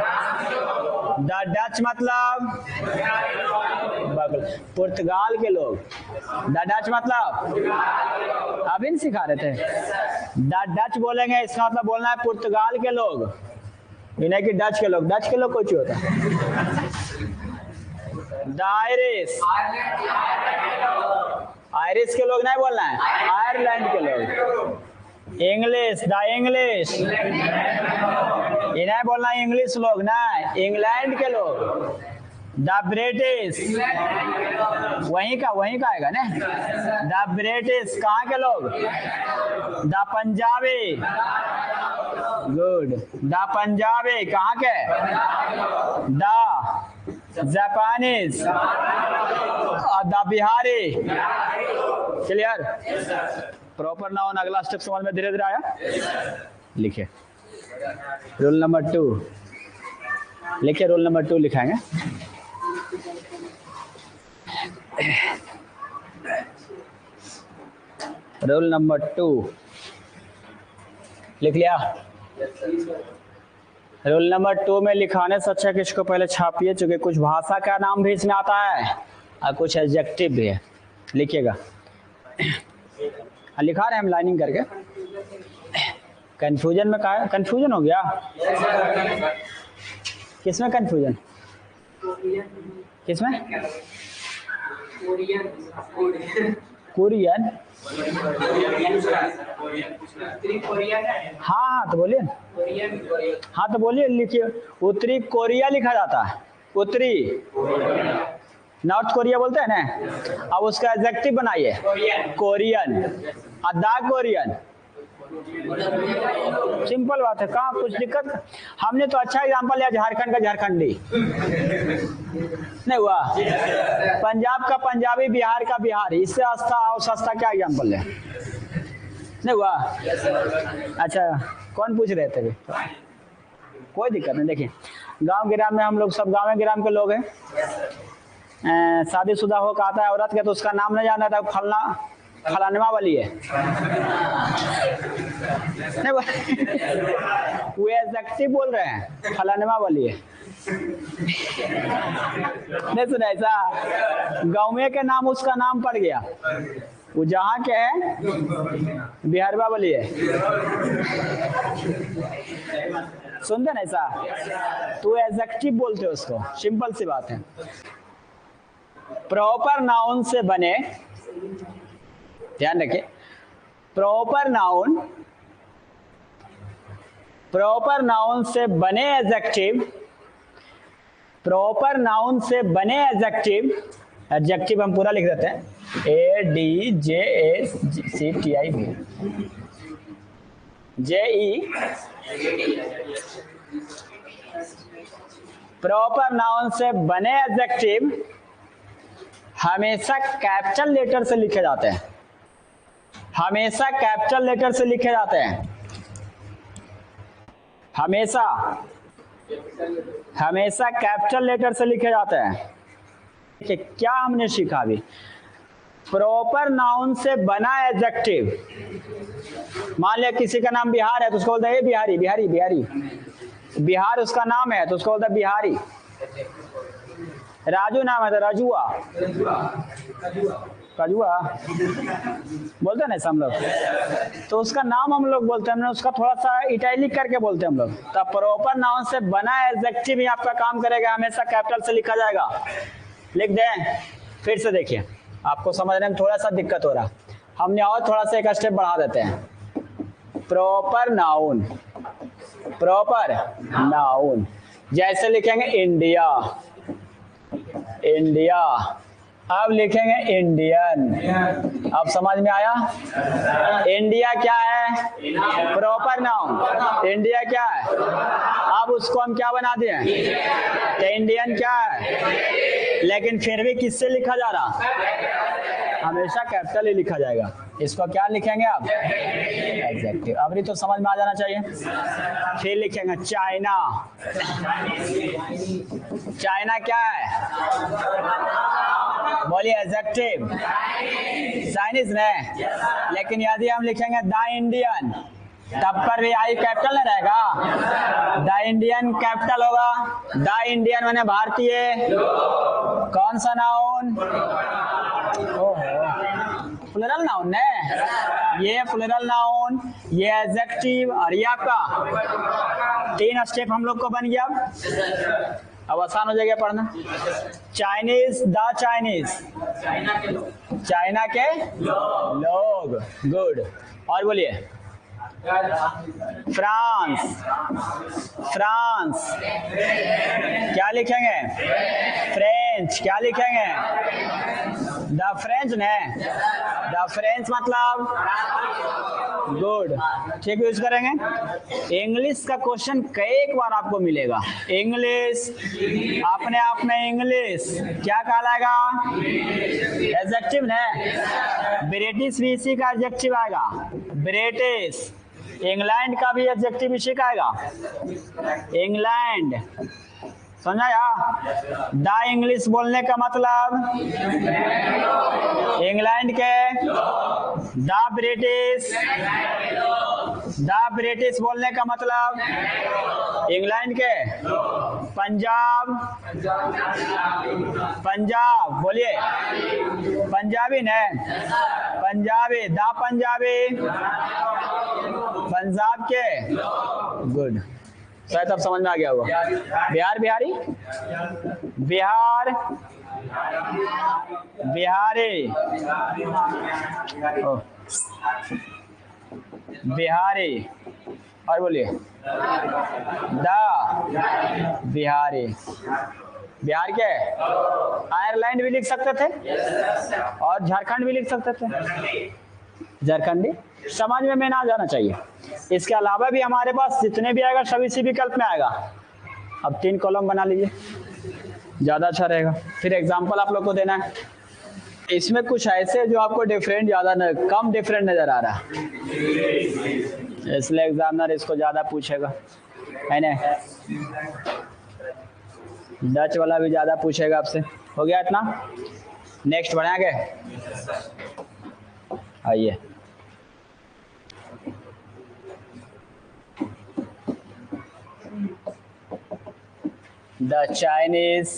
द डच मतलब पुर्तगाल के लोग, द डच मतलब अभी नहीं सिखा रहे थे। द डच बोलेंगे इसका मतलब बोलना है पुर्तगाल के लोग, इन्हें कि डच के लोग। डच के लोग कुछ होता है। द आयरिश, आयरिश के लोग नहीं बोलना है, आयरलैंड के लोग। इंग्लिश, द इंग्लिश, इन्हें बोलना है इंग्लिश लोग ना, इंग्लैंड के लोग। द ब्रिटिश, वहीं का आएगा ना। द ब्रिटिश कहाँ के लोग, the Punjabi, good. The Punjabi कहाँ के, the Japanese, the Bihari. Clear? Proper noun अगला स्टेप समझ में धीरे धीरे आया। लिखिए रूल नंबर 2, लिखिए रूल नंबर 2 लिखाएंगे। रूल नंबर 2 लिख लिया। रूल नंबर 2 में लिखाने से अच्छा कि इसको पहले छापिए, चूंकि कुछ भाषा का नाम भी इसमें आता है और कुछ एडजेक्टिव भी है। लिखिएगा, लिखा रहे हम लाइनिंग करके। कंफ्यूजन में कहा, कंफ्यूजन हो गया। किसमें कंफ्यूजन, किसमें? कोरियन। हाँ हाँ तो बोलिए। हाँ तो बोलिए, लिखिए। उत्तरी कोरिया लिखा जाता है, उत्तरी। नॉर्थ कोरिया बोलते हैं ना। अब उसका एडजेक्टिव बनाइए, कोरियन। The Korean. सिंपल बात है, कहाँ कुछ दिक्कत। हमने तो अच्छा एग्जांपल लिया झारखंड का झारखंडी, नहीं हुआ? पंजाब का पंजाबी, बिहार का बिहारी। इससे सस्ता और सस्ता क्या एग्जांपल है, नहीं हुआ? अच्छा कौन पूछ रहे थे? कोई दिक्कत नहीं। देखिए गांव गिराम में हम लोग सब गांव गिराम के लोग हैं। शादीशुदा हो का आता है औरत के, तो उसका नाम नहीं जाना था, फलना फलानवा वाली है। नहीं वो एग्जैक्टिव बोल रहे हैं, फलानवा वाली है। नहीं सुना ऐसा? गाँव के नाम उसका नाम पड़ गया, वो जहाँ के है बिहारवा वाली है। सुनते ना ऐसा? तो एग्जैक्टिव बोलते हो उसको, सिंपल सी बात है। प्रॉपर नाउन से बने, ध्यान रखिए, प्रॉपर नाउन से बने एडजेक्टिव, प्रॉपर नाउन से बने एडजेक्टिव, एडजेक्टिव हम पूरा लिख देते हैं, ADJACTIV, JE। प्रॉपर नाउन से बने एडजेक्टिव हमेशा कैपिटल लेटर से लिखे जाते हैं, हमेशा कैपिटल लेटर से लिखे जाते हैं, हमेशा कैपिटल लेटर से लिखे जाते हैं। देखिए क्या हमने सीखा अभी, प्रॉपर नाउन से बना एडजेक्टिव। मान लिया किसी का नाम बिहार है तो उसको बोलते हैं बिहारी, बिहारी बिहारी। बिहार उसका नाम है तो उसको बोलते हैं बिहारी। राजू नाम है तो राजुआ, राजुआ बोलते हैं ना हम लोग, तो उसका नाम हम लोग बोलते हैं, हमने उसका थोड़ा सा इटैलिक करके बोलते हैं हम लोग। तो प्रॉपर नाउन से बना एडजेक्टिव ही आपका काम करेगा, हमेशा कैपिटल से लिखा जाएगा। लिख दें, फिर से देखिए, आपको समझने में थोड़ा सा दिक्कत हो रहा, हमने और थोड़ा सा एक स्टेप बढ़ा देते हैं। प्रॉपर नाउन, प्रॉपर नाउन जैसे लिखेंगे इंडिया, इंडिया। अब लिखेंगे इंडियन। अब समझ में आया? इंडिया क्या है? Proper noun. इंडिया क्या है? अब उसको हम क्या बना दिए? तो इंडियन क्या है, लेकिन फिर भी किससे लिखा जा रहा? हमेशा कैपिटल ही लिखा जाएगा। इसको क्या लिखेंगे आप? एडजेक्टिव। अभी तो समझ में आ जाना चाहिए। फिर लिखेंगे चाइना। चाइना क्या है? बोलिए एडजेक्टिव। चाइनीज ने, लेकिन यदि हम लिखेंगे द इंडियन, तब पर भी आई कैपिटल नहीं रहेगा, द इंडियन कैपिटल होगा। द इंडियन माने भारतीय। कौन सा नाउन? प्लुरल नाउन ने, ये प्लुरल नाउन, ये एडजेक्टिव और ये आपका। तीन स्टेप हम लोग को बन गया। अब आसान हो जाएगा पढ़ना। चाइनीज, द चाइनीज, चाइना के लोग। गुड। और बोलिए फ्रांस, फ्रांस क्या लिखेंगे? फ्रेंच। क्या लिखेंगे? द फ्रेंच ने, द फ्रेंच मतलब गुड। ठीक यूज करेंगे। इंग्लिश का क्वेश्चन कई बार आपको मिलेगा। इंग्लिश अपने आप में इंग्लिश क्या कहलाएगा? एडजेक्टिव ने। ब्रिटिश भी इसी का एडजेक्टिव आएगा, ब्रिटिश। इंग्लैंड का भी एडजेक्टिव इसी का आएगा, इंग्लैंड। समझाया? द इंग्लिश बोलने का मतलब इंग्लैंड के, द ब्रिटिश, द ब्रिटिश बोलने का मतलब इंग्लैंड के। पंजाब, पंजाब बोलिए पंजाबी ने, पंजाबी, द पंजाबी पंजाब के। गुड। शायद अब समझ में आ गया होगा। बिहार बिहारी, बिहार बिहारी, बिहारी, और बोलिए द बिहारी। बिहार क्या है? आयरलैंड भी लिख सकते थे और झारखंड भी लिख सकते थे, झारखंडी। समझ में ना जाना चाहिए। इसके अलावा भी हमारे पास जितने भी आएगा सभी इसी विकल्प में आएगा। अब 3 कॉलम बना लीजिए, ज़्यादा अच्छा रहेगा। फिर एग्जाम्पल आप लोग को देना है। इसमें कुछ ऐसे जो आपको डिफरेंट ज़्यादा कम डिफरेंट नज़र आ रहा है, इसलिए एग्जामिनर इसको ज़्यादा पूछेगा, है ना। डच वाला भी ज़्यादा पूछेगा आपसे। हो गया इतना? नेक्स्ट बढ़े आगे, आइए। The Chinese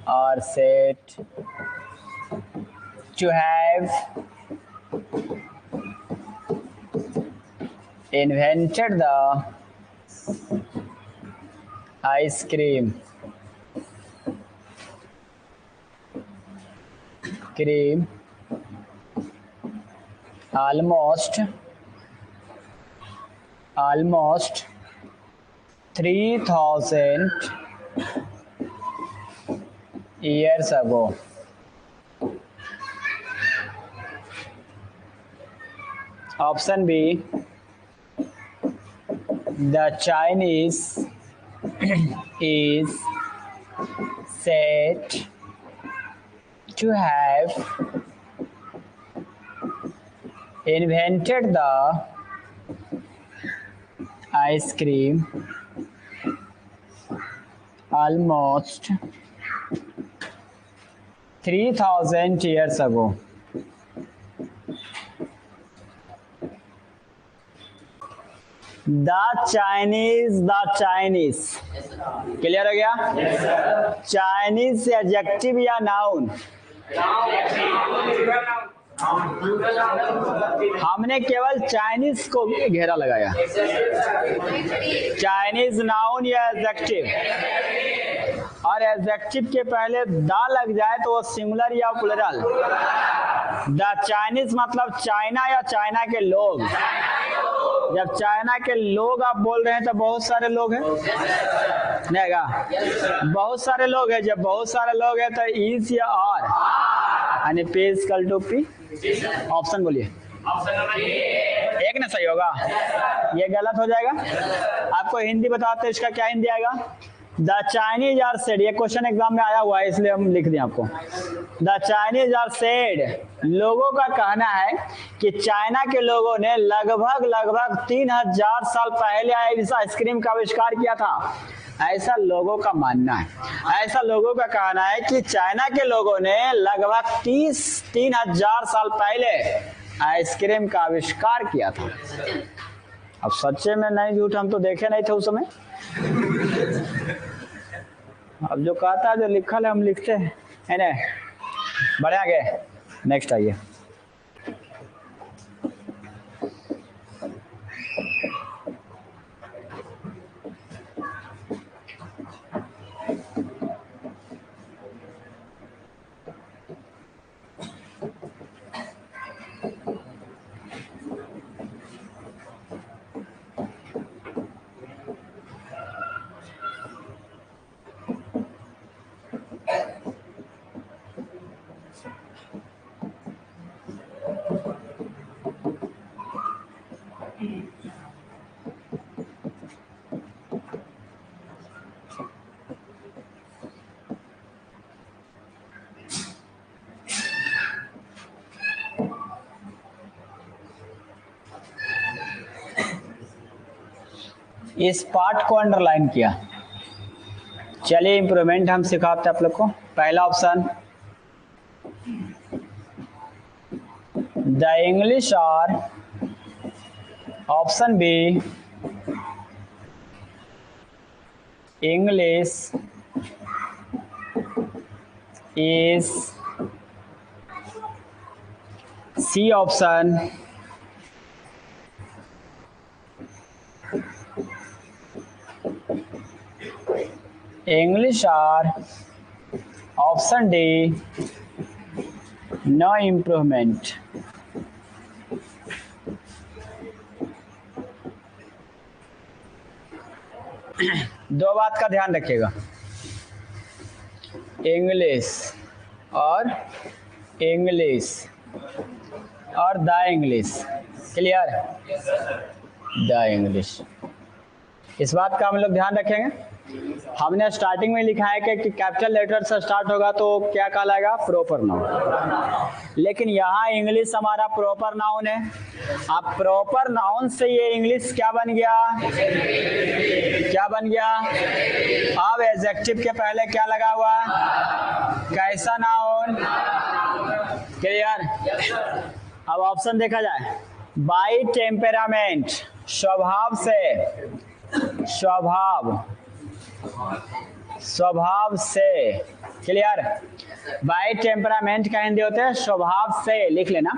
are said to have invented the ice cream almost 3000 years ago. Option B, the Chinese is said to have invented the ice cream almost 3000 years ago. The Chinese clear हो गया? चाइनीज एडजेक्टिव या नाउन? हमने केवल चाइनीज को घेरा लगाया। चाइनीज नाउन या एडजेक्टिव, और एडजेक्टिव के पहले द लग जाए तो वो सिंगुलर या प्लुरल। द चाइनीज मतलब चाइना या चाइना के लोग। जब चाइना के लोग आप बोल रहे हैं तो बहुत सारे लोग हैं, नहीं का? बहुत सारे लोग हैं। जब बहुत सारे लोग हैं तो इज या और, यानी P equal to P. Option बोलिए। एक ना सही होगा, ये गलत हो जाएगा। आपको हिंदी बताते इसका क्या हिंदी आएगा? द चाइनीज आर सेड, ये क्वेश्चन एग्जाम में आया हुआ है इसलिए हम लिख दिए आपको। द चाइनीज आर सेड, लोगों का कहना है कि चाइना के लोगों ने लगभग 3000 साल पहले इस आइसक्रीम का आविष्कार किया था। ऐसा लोगों का मानना है, ऐसा लोगों का कहना है कि चाइना के लोगों ने लगभग 3000 साल पहले आइसक्रीम का आविष्कार किया था। अब सच्चे में नहीं झूठ, हम तो देखे नहीं थे उस समय। अब जो कहता है, जो लिखा है हम लिखते हैं, है ना। बढ़े आगे, नेक्स्ट आइए। इस पार्ट को अंडरलाइन किया। चलिए इंप्रूवमेंट हम सिखाते हैं आप लोग को। पहला option, the English are, option B, English is, C option English are option D no improvement. दो बात का ध्यान रखिएगा, इंग्लिश और the English. Clear? The English, इस बात का हम लोग ध्यान रखेंगे। हमने स्टार्टिंग में लिखा है कि कैपिटल लेटर से स्टार्ट होगा तो क्या कहलाएगा? Proper noun. लेकिन यहाँ इंग्लिश हमारा प्रॉपर नाउन है। अब प्रॉपर नाउन से ये इंग्लिश क्या बन गया? क्या बन गया? अब एडजेक्टिव के पहले क्या लगा हुआ? कैसा नाउन? क्लियर? अब ऑप्शन देखा जाए, बाई टेम्पेरामेंट, स्वभाव से, स्वभाव से। क्लियर? बाई टेम्परामेंट का हिंदी होते हैं स्वभाव से। लिख लेना,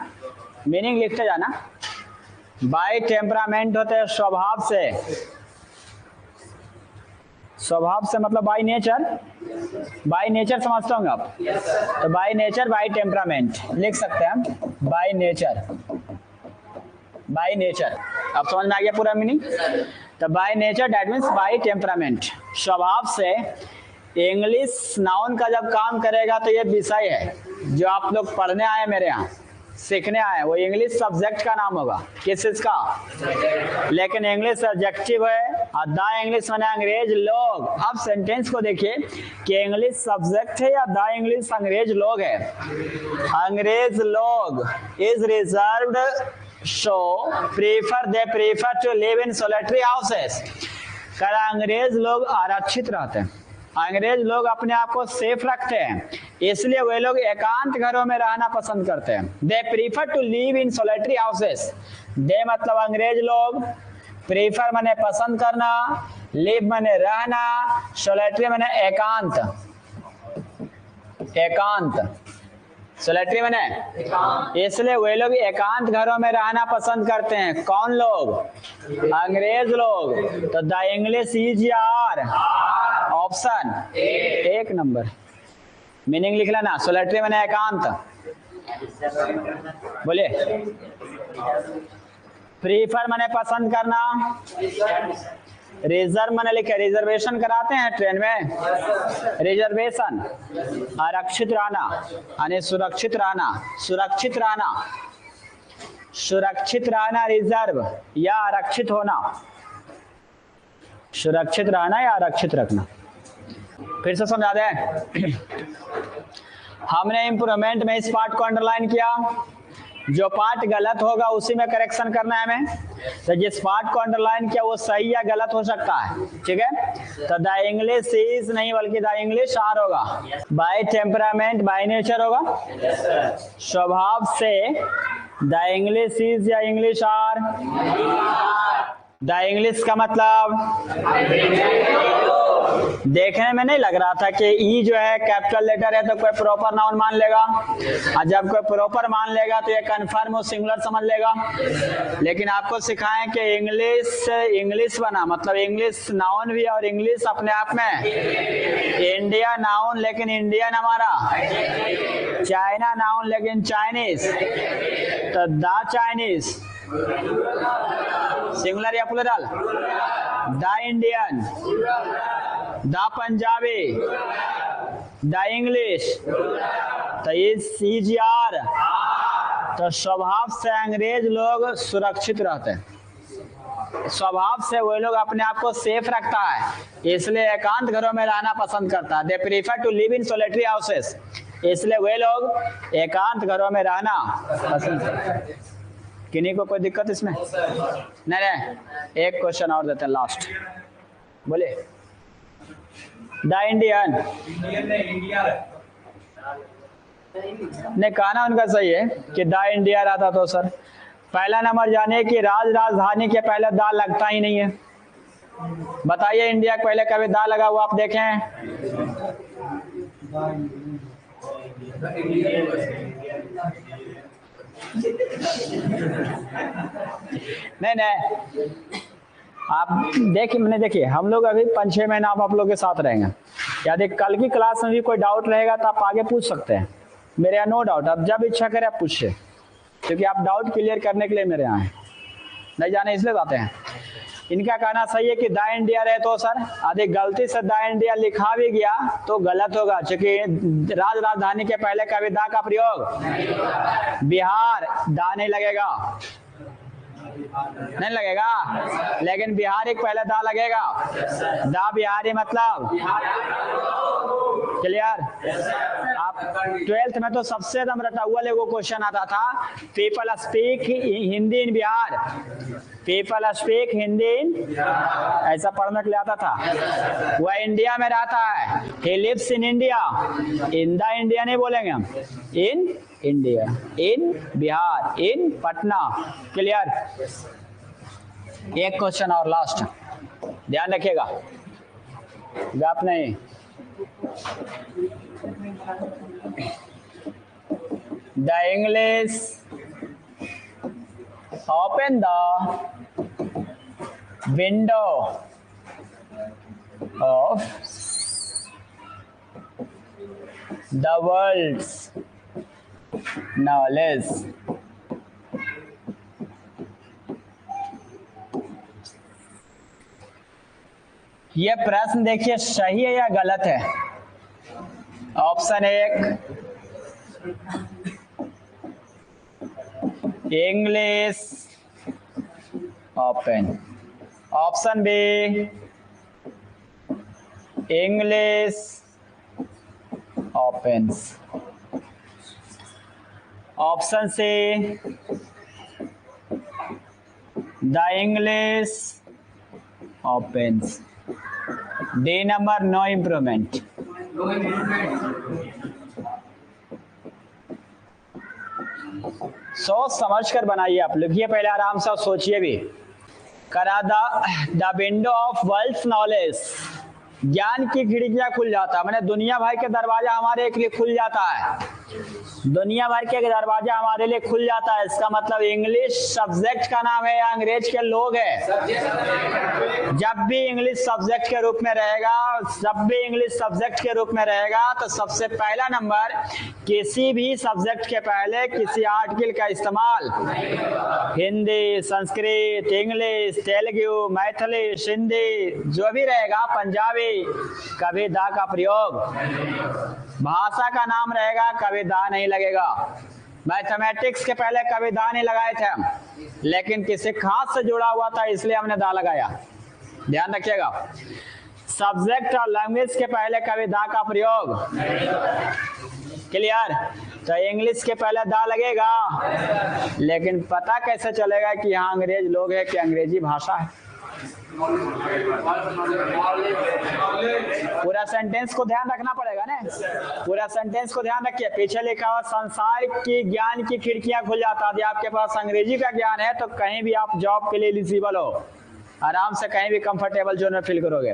मीनिंग लिखते जाना। बाई टेम्परामेंट होते हैं स्वभाव से। स्वभाव से मतलब बाई नेचर। बाई नेचर समझते होंगे आप? तो बाई नेचर, बाई टेम्परामेंट लिख सकते हैं हम। By nature, by nature. अब समझ में आ गया पूरा मीनिंग? तो by nature that means by temperament, स्वभाव से। इंग्लिश नाउन का जब काम करेगा तो ये विषय है जो आप लोग पढ़ने आए मेरे यहाँ, सीखने आए, वो इंग्लिश सब्जेक्ट का नाम होगा। किस चीज का? लेकिन इंग्लिश एडजेक्टिव है और द इंग्लिश माने अंग्रेज लोग। अब सेंटेंस को देखिए कि इंग्लिश सब्जेक्ट है या द इंग्लिश अंग्रेज लोग है। अंग्रेज लोग is reserved, so they prefer to live in solitary houses। कर अंग्रेज लोग आरक्षित रहते हैं, अंग्रेज लोग अपने आप को सेफ रखते हैं, इसलिए वे लोग एकांत घरों में रहना पसंद करते हैं। They prefer to live in solitary houses. They मतलब अंग्रेज लोग, प्रीफर माने पसंद करना, लिव माने रहना, सोलिटरी माने एकांत, एकांत, सोलिटरी माने, इसलिए वे लोग एकांत घरों में रहना पसंद करते हैं। कौन लोग? अंग्रेज लोग। तो द इंग्लिश इज यार ऑप्शन एक नंबर। मीनिंग लिख लेना, सोलिटरी माने एकांत। बोलिए। प्रीफर माने पसंद करना, रिजर्व माने लिखे रिजर्वेशन कराते हैं ट्रेन में, रिजर्वेशन। आरक्षित रहना यानी सुरक्षित रहना, सुरक्षित रहना, सुरक्षित रहना रिजर्व या आरक्षित होना, सुरक्षित रहना या आरक्षित रखना। फिर से समझा दें, हमने इंप्रूवमेंट में इस पार्ट को अंडरलाइन किया, जो पार्ट गलत होगा उसी में करेक्शन करना है हमें। तो जिस पार्ट को अंडरलाइन किया वो सही या गलत हो सकता है, ठीक है? तो द इंग्लिश इज नहीं बल्कि द इंग्लिश आर होगा। बाय टेम्परामेंट बाय नेचर होगा, स्वभाव से। द इंग्लिश इज या इंग्लिश आर। द इंग्लिश का मतलब देखने में नहीं लग रहा था कि ई जो है कैपिटल लेटर है तो कोई प्रॉपर नाउन मान लेगा, और जब कोई प्रॉपर मान लेगा तो ये कन्फर्म और सिंगुलर समझ लेगा। लेकिन आपको सिखाएं कि इंग्लिश इंग्लिश बना मतलब इंग्लिश नाउन भी और इंग्लिश अपने आप में इंडिया नाउन लेकिन इंडियन हमारा, चाइना नाउन लेकिन चाइनीज। तो द चाइनीज सिंगुलर या plural? The Indian, the Punjabi, the English. तो इज यार। तो स्वभाव से अंग्रेज लोग सुरक्षित रहते हैं, स्वभाव से वो लोग अपने आप को सेफ रखता है, इसलिए एकांत घरों में रहना पसंद करता है। They prefer to live in solitary houses, इसलिए वे लोग एकांत घरों में रहना पसंद करते हैं। किन्हीं को कोई दिक्कत इसमें? नहीं, एक क्वेश्चन और देते हैं लास्ट। बोले। द इंडियन ने कहना उनका सही है कि द इंडिया रहता। तो सर पहला नंबर जानिए कि राजधानी के पहले दा लगता ही नहीं है। बताइए इंडिया के पहले कभी दा लगा हुआ आप देखें? नहीं, आप देखिए हम लोग अभी 5-6 महीना आप लोग के साथ रहेंगे। यदि कल की क्लास में भी कोई डाउट रहेगा तो आप आगे पूछ सकते हैं, मेरे यहाँ नो डाउट। आप जब इच्छा करें आप पूछिए, क्योंकि आप डाउट क्लियर करने के लिए मेरे यहाँ हैं, नहीं जाने इसलिए जाते हैं। इनका कहना सही है कि दा इंडिया रहे तो सर अधिक गलती से दा इंडिया लिखा भी गया तो गलत होगा, क्योंकि राजधानी के पहले कभी दा का प्रयोग बिहार दा नहीं लगेगा, नहीं लगेगा, लेकिन बिहारी पहले दा लगेगा। दा बिहारी मतलब क्लियर। आप 12th में तो सबसे एकदम रटाउल एगो क्वेश्चन आता था, पीपल स्पीक हिंदी इन बिहार, पीपल स्पीक हिंदी इन, ऐसा पढ़ने के लिए आता था। वह इंडिया में रहता है, he lives in India, in the India नहीं बोलेंगे हम, in India, in Bihar, in Patna. Clear. एक क्वेश्चन और लास्ट, ध्यान रखिएगा, गप नहीं। The English open the window of the world's knowledge. ये प्रश्न देखिए सही है या गलत है। Option 1 English open, option B English opens, option C the English opens. D number no improvement. सोच समझ कर बनाइए, आप लिखिए पहले आराम से और सोचिए भी। करा the window of world knowledge, ज्ञान की खिड़कियां खुल जाता है, मैंने दुनिया भर के दरवाजा हमारे लिए खुल जाता है, दुनिया भर के दरवाजा हमारे लिए खुल जाता है। इसका मतलब इंग्लिश सब्जेक्ट का नाम है या अंग्रेज के लोग है। जब भी इंग्लिश सब्जेक्ट के रूप में रहेगा, जब भी इंग्लिश सब्जेक्ट के रूप में रहेगा तो सबसे पहला नंबर किसी भी सब्जेक्ट के पहले किसी आर्टिकल का इस्तेमाल, हिंदी, संस्कृत, इंग्लिश, तेलुगु, मैथिली, सिंधी, जो भी रहेगा, पंजाबी, कभी दा का प्रयोग, भाषा का नाम रहेगा कभी दा नहीं लगेगा। मैथमेटिक्स के पहले कभी दा नहीं लगाए थे हम, लेकिन किसी खास से जुड़ा हुआ था इसलिए हमने दा लगाया, ध्यान रखिएगा। सब्जेक्ट और लैंग्वेज के पहले कभी दा का प्रयोग, क्लियर। तो इंग्लिश के पहले दा लगेगा, लेकिन पता कैसे चलेगा कि यहाँ अंग्रेज लोग हैं कि अंग्रेजी भाषा है। पूरा सेंटेंस को ध्यान रखना पड़ेगा ना, पूरा सेंटेंस को ध्यान रखिए। पीछे लिखा हुआ संसार की ज्ञान की खिड़कियां खुल जाता। यदि आपके पास अंग्रेजी का ज्ञान है तो कहीं भी आप जॉब के लिए एलिजिबल हो, आराम से कहीं भी कंफर्टेबल जोन में फील करोगे।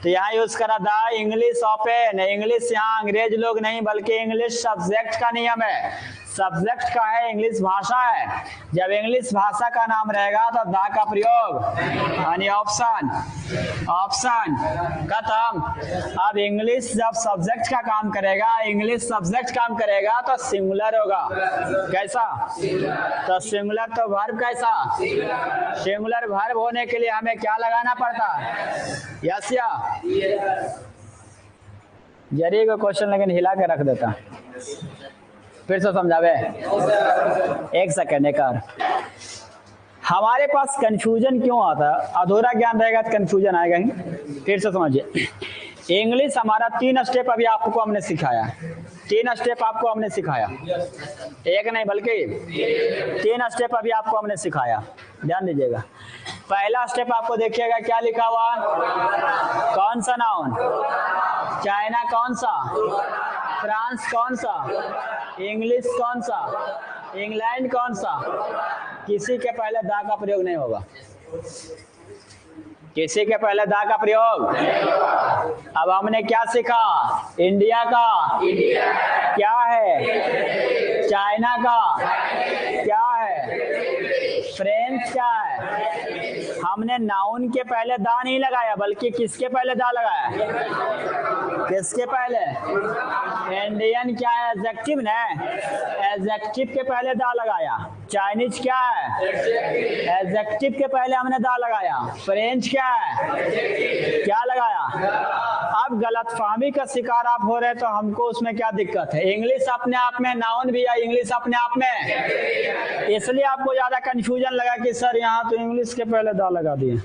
तो यहाँ यूज करा दा इंग्लिश ओपन। इंग्लिश यहाँ अंग्रेज लोग नहीं बल्कि इंग्लिश सब्जेक्ट का नियम है, सब्जेक्ट का है, इंग्लिश भाषा है। जब इंग्लिश भाषा का नाम रहेगा तो दा का प्रयोग, यानी ऑप्शन, ऑप्शन खत्म। अब इंग्लिश जब सब्जेक्ट का काम करेगा, इंग्लिश सब्जेक्ट काम करेगा तो सिंगुलर होगा। कैसा? तो सिंगुलर तो वर्ब कैसा? सिंगुलर वर्ब होने के लिए हमें क्या लगाना पड़ता है? यस या जरिए को क्वेश्चन लेकिन हिला के रख देता, फिर से समझावे। एक सेकंड, एक और। हमारे पास कंफ्यूजन क्यों आता है? अधूरा ज्ञान रहेगा तो कंफ्यूजन आएगा ही। फिर से समझिए, इंग्लिश हमारा 3 स्टेप अभी आपको हमने सिखाया, 3 स्टेप आपको हमने सिखाया, एक नहीं बल्कि 3 स्टेप अभी आपको हमने सिखाया। ध्यान दीजिएगा। पहला स्टेप आपको देखिएगा क्या लिखा हुआ, कौन सा नाउन, चाइना कौन सा, फ्रांस कौन सा, इंग्लिश कौन सा, इंग्लैंड कौन सा। किसी के पहले दा का प्रयोग नहीं होगा, किसी के पहले दा का प्रयोग। अब हमने क्या सीखा? इंडिया का क्या है, चाइना का क्या है, फ्रेंच क्या है। हमने नाउन के पहले दा नहीं लगाया, बल्कि किसके पहले दा लगाया? किसके पहले? इंडियन क्या है? एडजेक्टिव ना, एडजेक्टिव के पहले दा लगाया। चाइनीज क्या है? एडजेक्टिव के पहले हमने दा लगाया। फ्रेंच क्या है? क्या लगाया? अब गलतफहमी का शिकार आप हो रहे तो हमको उसमें क्या दिक्कत है? इंग्लिश अपने आप में नाउन भी है, इंग्लिश अपने आप में, इसलिए आपको ज्यादा कंफ्यूजन लगा कि सर यहाँ तो इंग्लिश के पहले दा लगा दिए,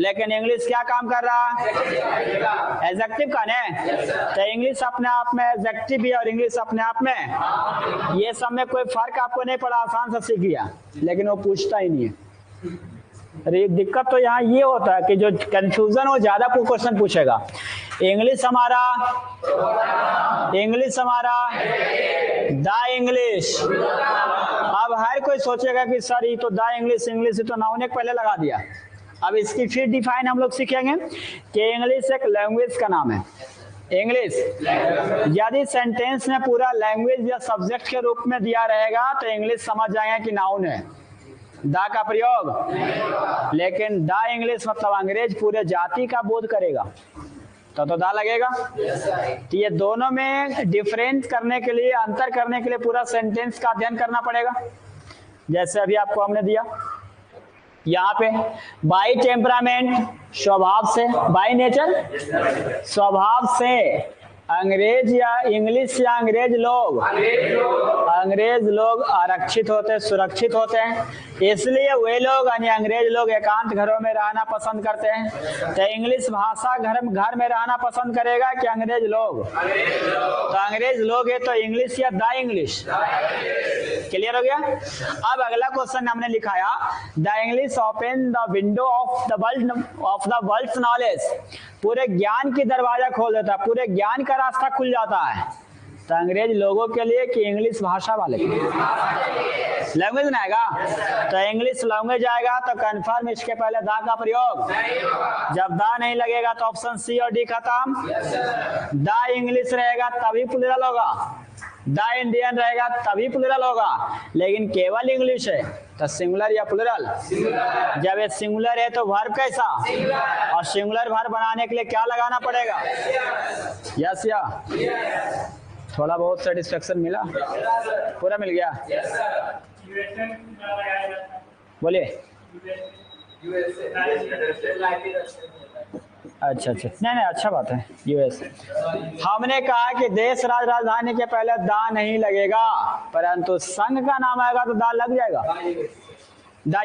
लेकिन इंग्लिश क्या काम कर रहा है? एडजेक्टिव का ने, तो इंग्लिश अपने आप में एडजेक्टिव भी और इंग्लिश अपने आप में, ये सब में कोई फर्क आपको नहीं पड़ा, आसान से सीख गया, लेकिन वो पूछता ही नहीं है। अरे दिक्कत तो यहाँ ये होता है कि जो कंफ्यूजन हो ज्यादा क्वेश्चन पूछेगा। इंग्लिश हमारा द इंग्लिश, अब हर कोई सोचेगा कि सर ये तो द इंग्लिश, इंग्लिश तो नाउन एक पहले लगा दिया। अब इसकी फिर डिफाइन हम लोग सीखेंगे कि इंग्लिश एक लैंग्वेज का नाम है। इंग्लिश यदि सेंटेंस में पूरा लैंग्वेज या सब्जेक्ट के रूप में दिया रहेगा तो इंग्लिश समझ जाएंगे कि नाउन है, दा का प्रयोग। लेकिन दा इंग्लिश मतलब अंग्रेज पूरे जाति का बोध करेगा तो दा लगेगा। तो ये दोनों में डिफरेंस करने के लिए, अंतर करने के लिए पूरा सेंटेंस का अध्ययन करना पड़ेगा। जैसे अभी आपको हमने दिया यहाँ पे, बाई टेम्परामेंट स्वभाव से, बाई नेचर स्वभाव से, अंग्रेज या इंग्लिश या अंग्रेज लोग आरक्षित होते हैं, सुरक्षित होते हैं, इसलिए वे लोग यानी अंग्रेज लोग एकांत घरों में रहना पसंद करते हैं। तो इंग्लिश भाषा घर में रहना पसंद करेगा कि अंग्रेज लोग? तो अंग्रेज लोग है तो इंग्लिश या द इंग्लिश? क्लियर हो गया। अब अगला क्वेश्चन हमने लिखाया, the English open the window of the world's knowledge, पूरे ज्ञान की दरवाजा खोल देता है, पूरे ज्ञान का रास्ता खुल जाता है। तो अंग्रेज लोगों के लिए कि इंग्लिश भाषा वाले लैंग्वेज में आएगा? तो इंग्लिश लैंग्वेज आएगा तो कंफर्म इसके पहले दा का प्रयोग। जब दा नहीं लगेगा तो ऑप्शन सी और डी खत्म। दा इंग्लिश रहेगा तभी प्लूरल होगा, द इंडियन रहेगा तभी प्लूरल होगा, लेकिन केवल इंग्लिश है तो सिंगुलर या प्लूरल? जब ये सिंगुलर है तो वर्ब कैसा? और सिंगुलर वर्ब बनाने के लिए क्या लगाना पड़ेगा? यस या? थोड़ा बहुत सेटिस्फेक्शन मिला? पूरा मिल गया? बोलिए। अच्छा नहीं अच्छा बात है। यूएस हमने कहा कि देश राजधानी के पहले दा नहीं लगेगा, परंतु संघ का नाम आएगा तो दा लग जाएगा। द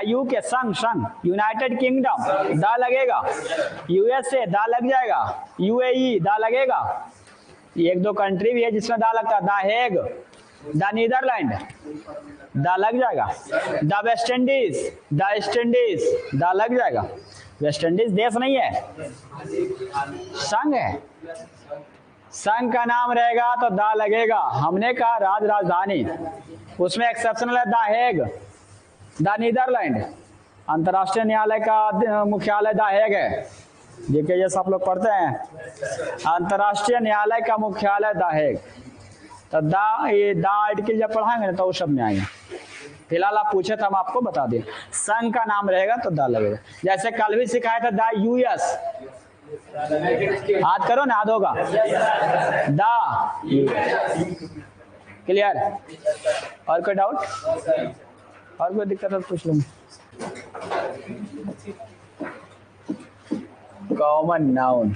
यूके संघ, यूनाइटेड किंगडम दा लगेगा। यूएसए दा लग जाएगा, यूएई दा लगेगा। एक दो कंट्री भी है जिसमें दा लगता है, द हेग, द नीदरलैंड दा लग जाएगा। द वेस्ट इंडीज दा लग जाएगा। वेस्ट इंडीज देश नहीं है, संघ है, संघ का नाम रहेगा तो दा लगेगा। हमने कहा राजधानी, उसमें एक्सेप्शनल है द हेग, द नीदरलैंड, अंतर्राष्ट्रीय न्यायालय का मुख्यालय द हेग है, जीके जैसे आप लोग पढ़ते हैं, अंतर्राष्ट्रीय न्यायालय का मुख्यालय द हेग। तो द आर्टिकल जब पढ़ाएंगे तो उस सब में आएंगे। फिलहाल आप पूछे तो हम आपको बता दें, संघ का नाम रहेगा तो दा लगेगा। जैसे कल भी सिखाया था द यूएस, याद करो ना, याद होगा द यूएस। क्लियर? और कोई डाउट, और कोई दिक्कत है तो पूछ लूंगा। Common noun